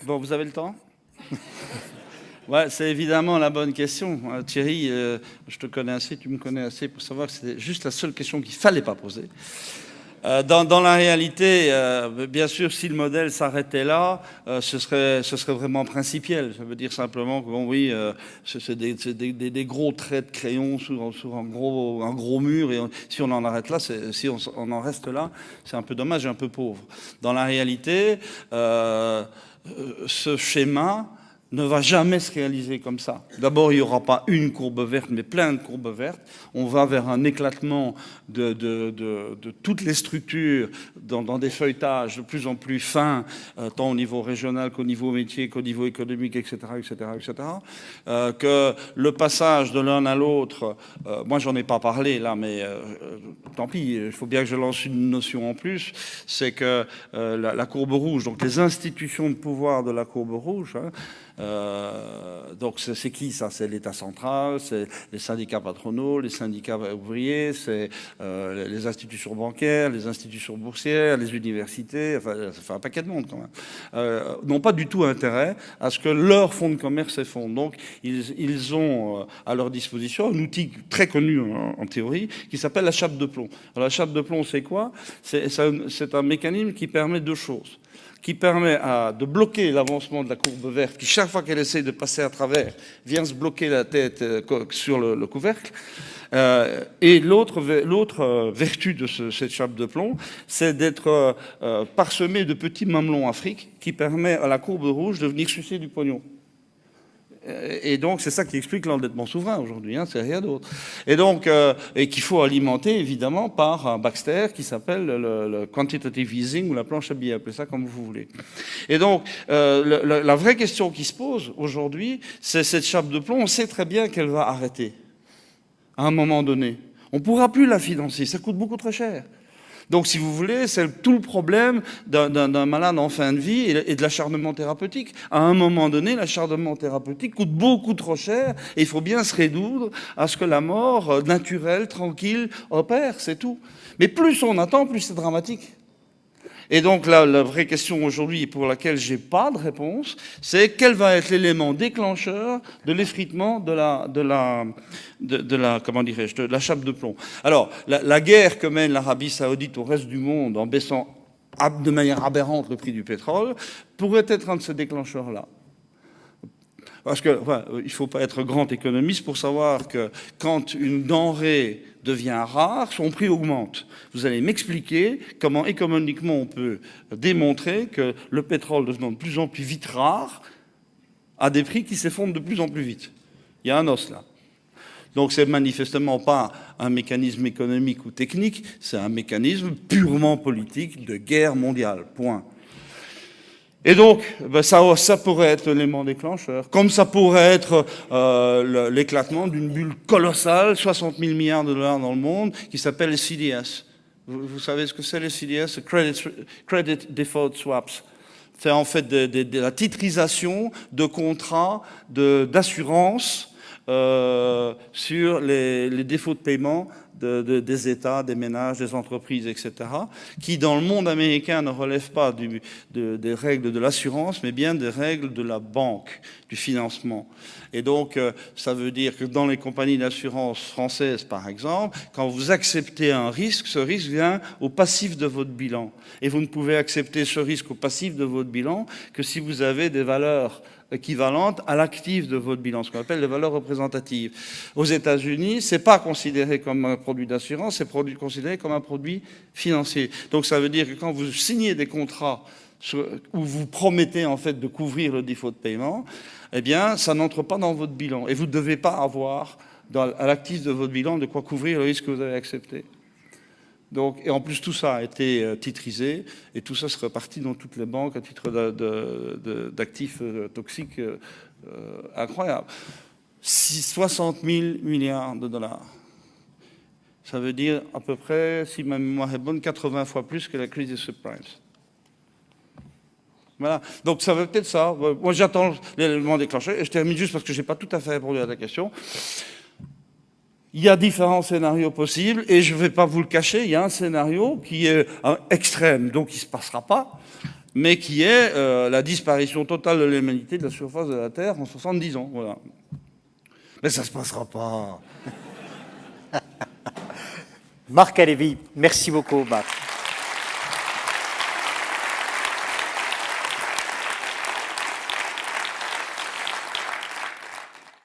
Bon, vous avez le temps? Ouais, c'est évidemment la bonne question. Thierry, je te connais assez, tu me connais assez pour savoir que c'était juste la seule question qu'il ne fallait pas poser. Dans la réalité, bien sûr, si le modèle s'arrêtait là, ce serait vraiment principiel. Ça veut dire simplement que, bon, oui, c'est des gros traits de crayon sur un gros mur, et si on en arrête là, si on en reste là, c'est un peu dommage et un peu pauvre. Dans la réalité, ce schéma ne va jamais se réaliser comme ça. D'abord, il n'y aura pas une courbe verte, mais plein de courbes vertes. On va vers un éclatement de toutes les structures dans des feuilletages de plus en plus fins, tant au niveau régional qu'au niveau métier, qu'au niveau économique, etc., etc., etc. Que le passage de l'un à l'autre, moi j'en ai pas parlé là, mais tant pis, il faut bien que je lance une notion en plus, c'est que la courbe rouge, donc les institutions de pouvoir de la courbe rouge, hein, donc c'est qui ça? C'est l'État central, c'est les syndicats patronaux, les syndicats ouvriers, c'est les institutions bancaires, les institutions boursières, les universités, enfin ça fait un paquet de monde quand même, n'ont pas du tout intérêt à ce que leur fonds de commerce s'effondre. Donc ils ont à leur disposition un outil très connu en théorie qui s'appelle la chape de plomb. Alors, la chape de plomb, c'est quoi? C'est un mécanisme qui permet deux choses. Qui permet de bloquer l'avancement de la courbe verte, qui chaque fois qu'elle essaie de passer à travers, vient se bloquer la tête sur le couvercle. Et l'autre vertu de cette chape de plomb, c'est d'être parsemé de petits mamelons afriques qui permet à la courbe rouge de venir sucer du pognon. Et donc, c'est ça qui explique l'endettement souverain aujourd'hui, hein, c'est rien d'autre. Et donc, et qu'il faut alimenter évidemment par un Baxter qui s'appelle le quantitative easing ou la planche à billets, appelez ça comme vous voulez. Et donc, la vraie question qui se pose aujourd'hui, c'est cette chape de plomb, on sait très bien qu'elle va arrêter à un moment donné. On ne pourra plus la financer, ça coûte beaucoup trop cher. Donc, si vous voulez, c'est tout le problème d'un malade en fin de vie et de l'acharnement thérapeutique. À un moment donné, l'acharnement thérapeutique coûte beaucoup trop cher et il faut bien se résoudre à ce que la mort naturelle, tranquille, opère, c'est tout. Mais plus on attend, plus c'est dramatique. Et donc là, la vraie question aujourd'hui pour laquelle j'ai pas de réponse, c'est quel va être l'élément déclencheur de l'effritement de la chape de plomb. Alors, la guerre que mène l'Arabie Saoudite au reste du monde en baissant de manière aberrante le prix du pétrole pourrait être un de ces déclencheurs-là. Parce que, enfin, il ne faut pas être grand économiste pour savoir que quand une denrée devient rare, son prix augmente. Vous allez m'expliquer comment économiquement on peut démontrer que le pétrole devenant de plus en plus vite rare a des prix qui s'effondrent de plus en plus vite. Il y a un os là. Donc c'est manifestement pas un mécanisme économique ou technique, c'est un mécanisme purement politique de guerre mondiale. Point. Et donc, ben ça pourrait être l'élément déclencheur, comme ça pourrait être l'éclatement d'une bulle colossale, 60 000 milliards de dollars dans le monde, qui s'appelle les CDS. Vous savez ce que c'est les CDS? Credit Default Swaps. C'est en fait de la titrisation de contrats d'assurance sur les défauts de paiement des États, des ménages, des entreprises, etc., qui, dans le monde américain, ne relèvent pas des règles de l'assurance, mais bien des règles de la banque, du financement. Et donc, ça veut dire que dans les compagnies d'assurance françaises, par exemple, quand vous acceptez un risque, ce risque vient au passif de votre bilan. Et vous ne pouvez accepter ce risque au passif de votre bilan que si vous avez des valeurs équivalente à l'actif de votre bilan, ce qu'on appelle les valeurs représentatives. Aux États-Unis, c'est pas considéré comme un produit d'assurance, c'est considéré comme un produit financier. Donc ça veut dire que quand vous signez des contrats où vous promettez en fait de couvrir le défaut de paiement, eh bien, ça n'entre pas dans votre bilan. Et vous ne devez pas avoir à l'actif de votre bilan de quoi couvrir le risque que vous avez accepté. Donc, et en plus, tout ça a été titrisé, et tout ça se repartit dans toutes les banques à titre d'actifs toxiques incroyables. 60 000 milliards de dollars. Ça veut dire à peu près, si ma mémoire est bonne, 80 fois plus que la crise des subprimes. Voilà. Donc ça veut peut-être ça. Moi, j'attends l'élément déclencheur, et je termine juste parce que je n'ai pas tout à fait répondu à ta question. Il y a différents scénarios possibles, et je ne vais pas vous le cacher, il y a un scénario qui est extrême, donc qui ne se passera pas, mais qui est la disparition totale de l'humanité de la surface de la Terre en 70 ans. Voilà. Mais ça ne se passera pas. Marc Halévy, merci beaucoup, Marc.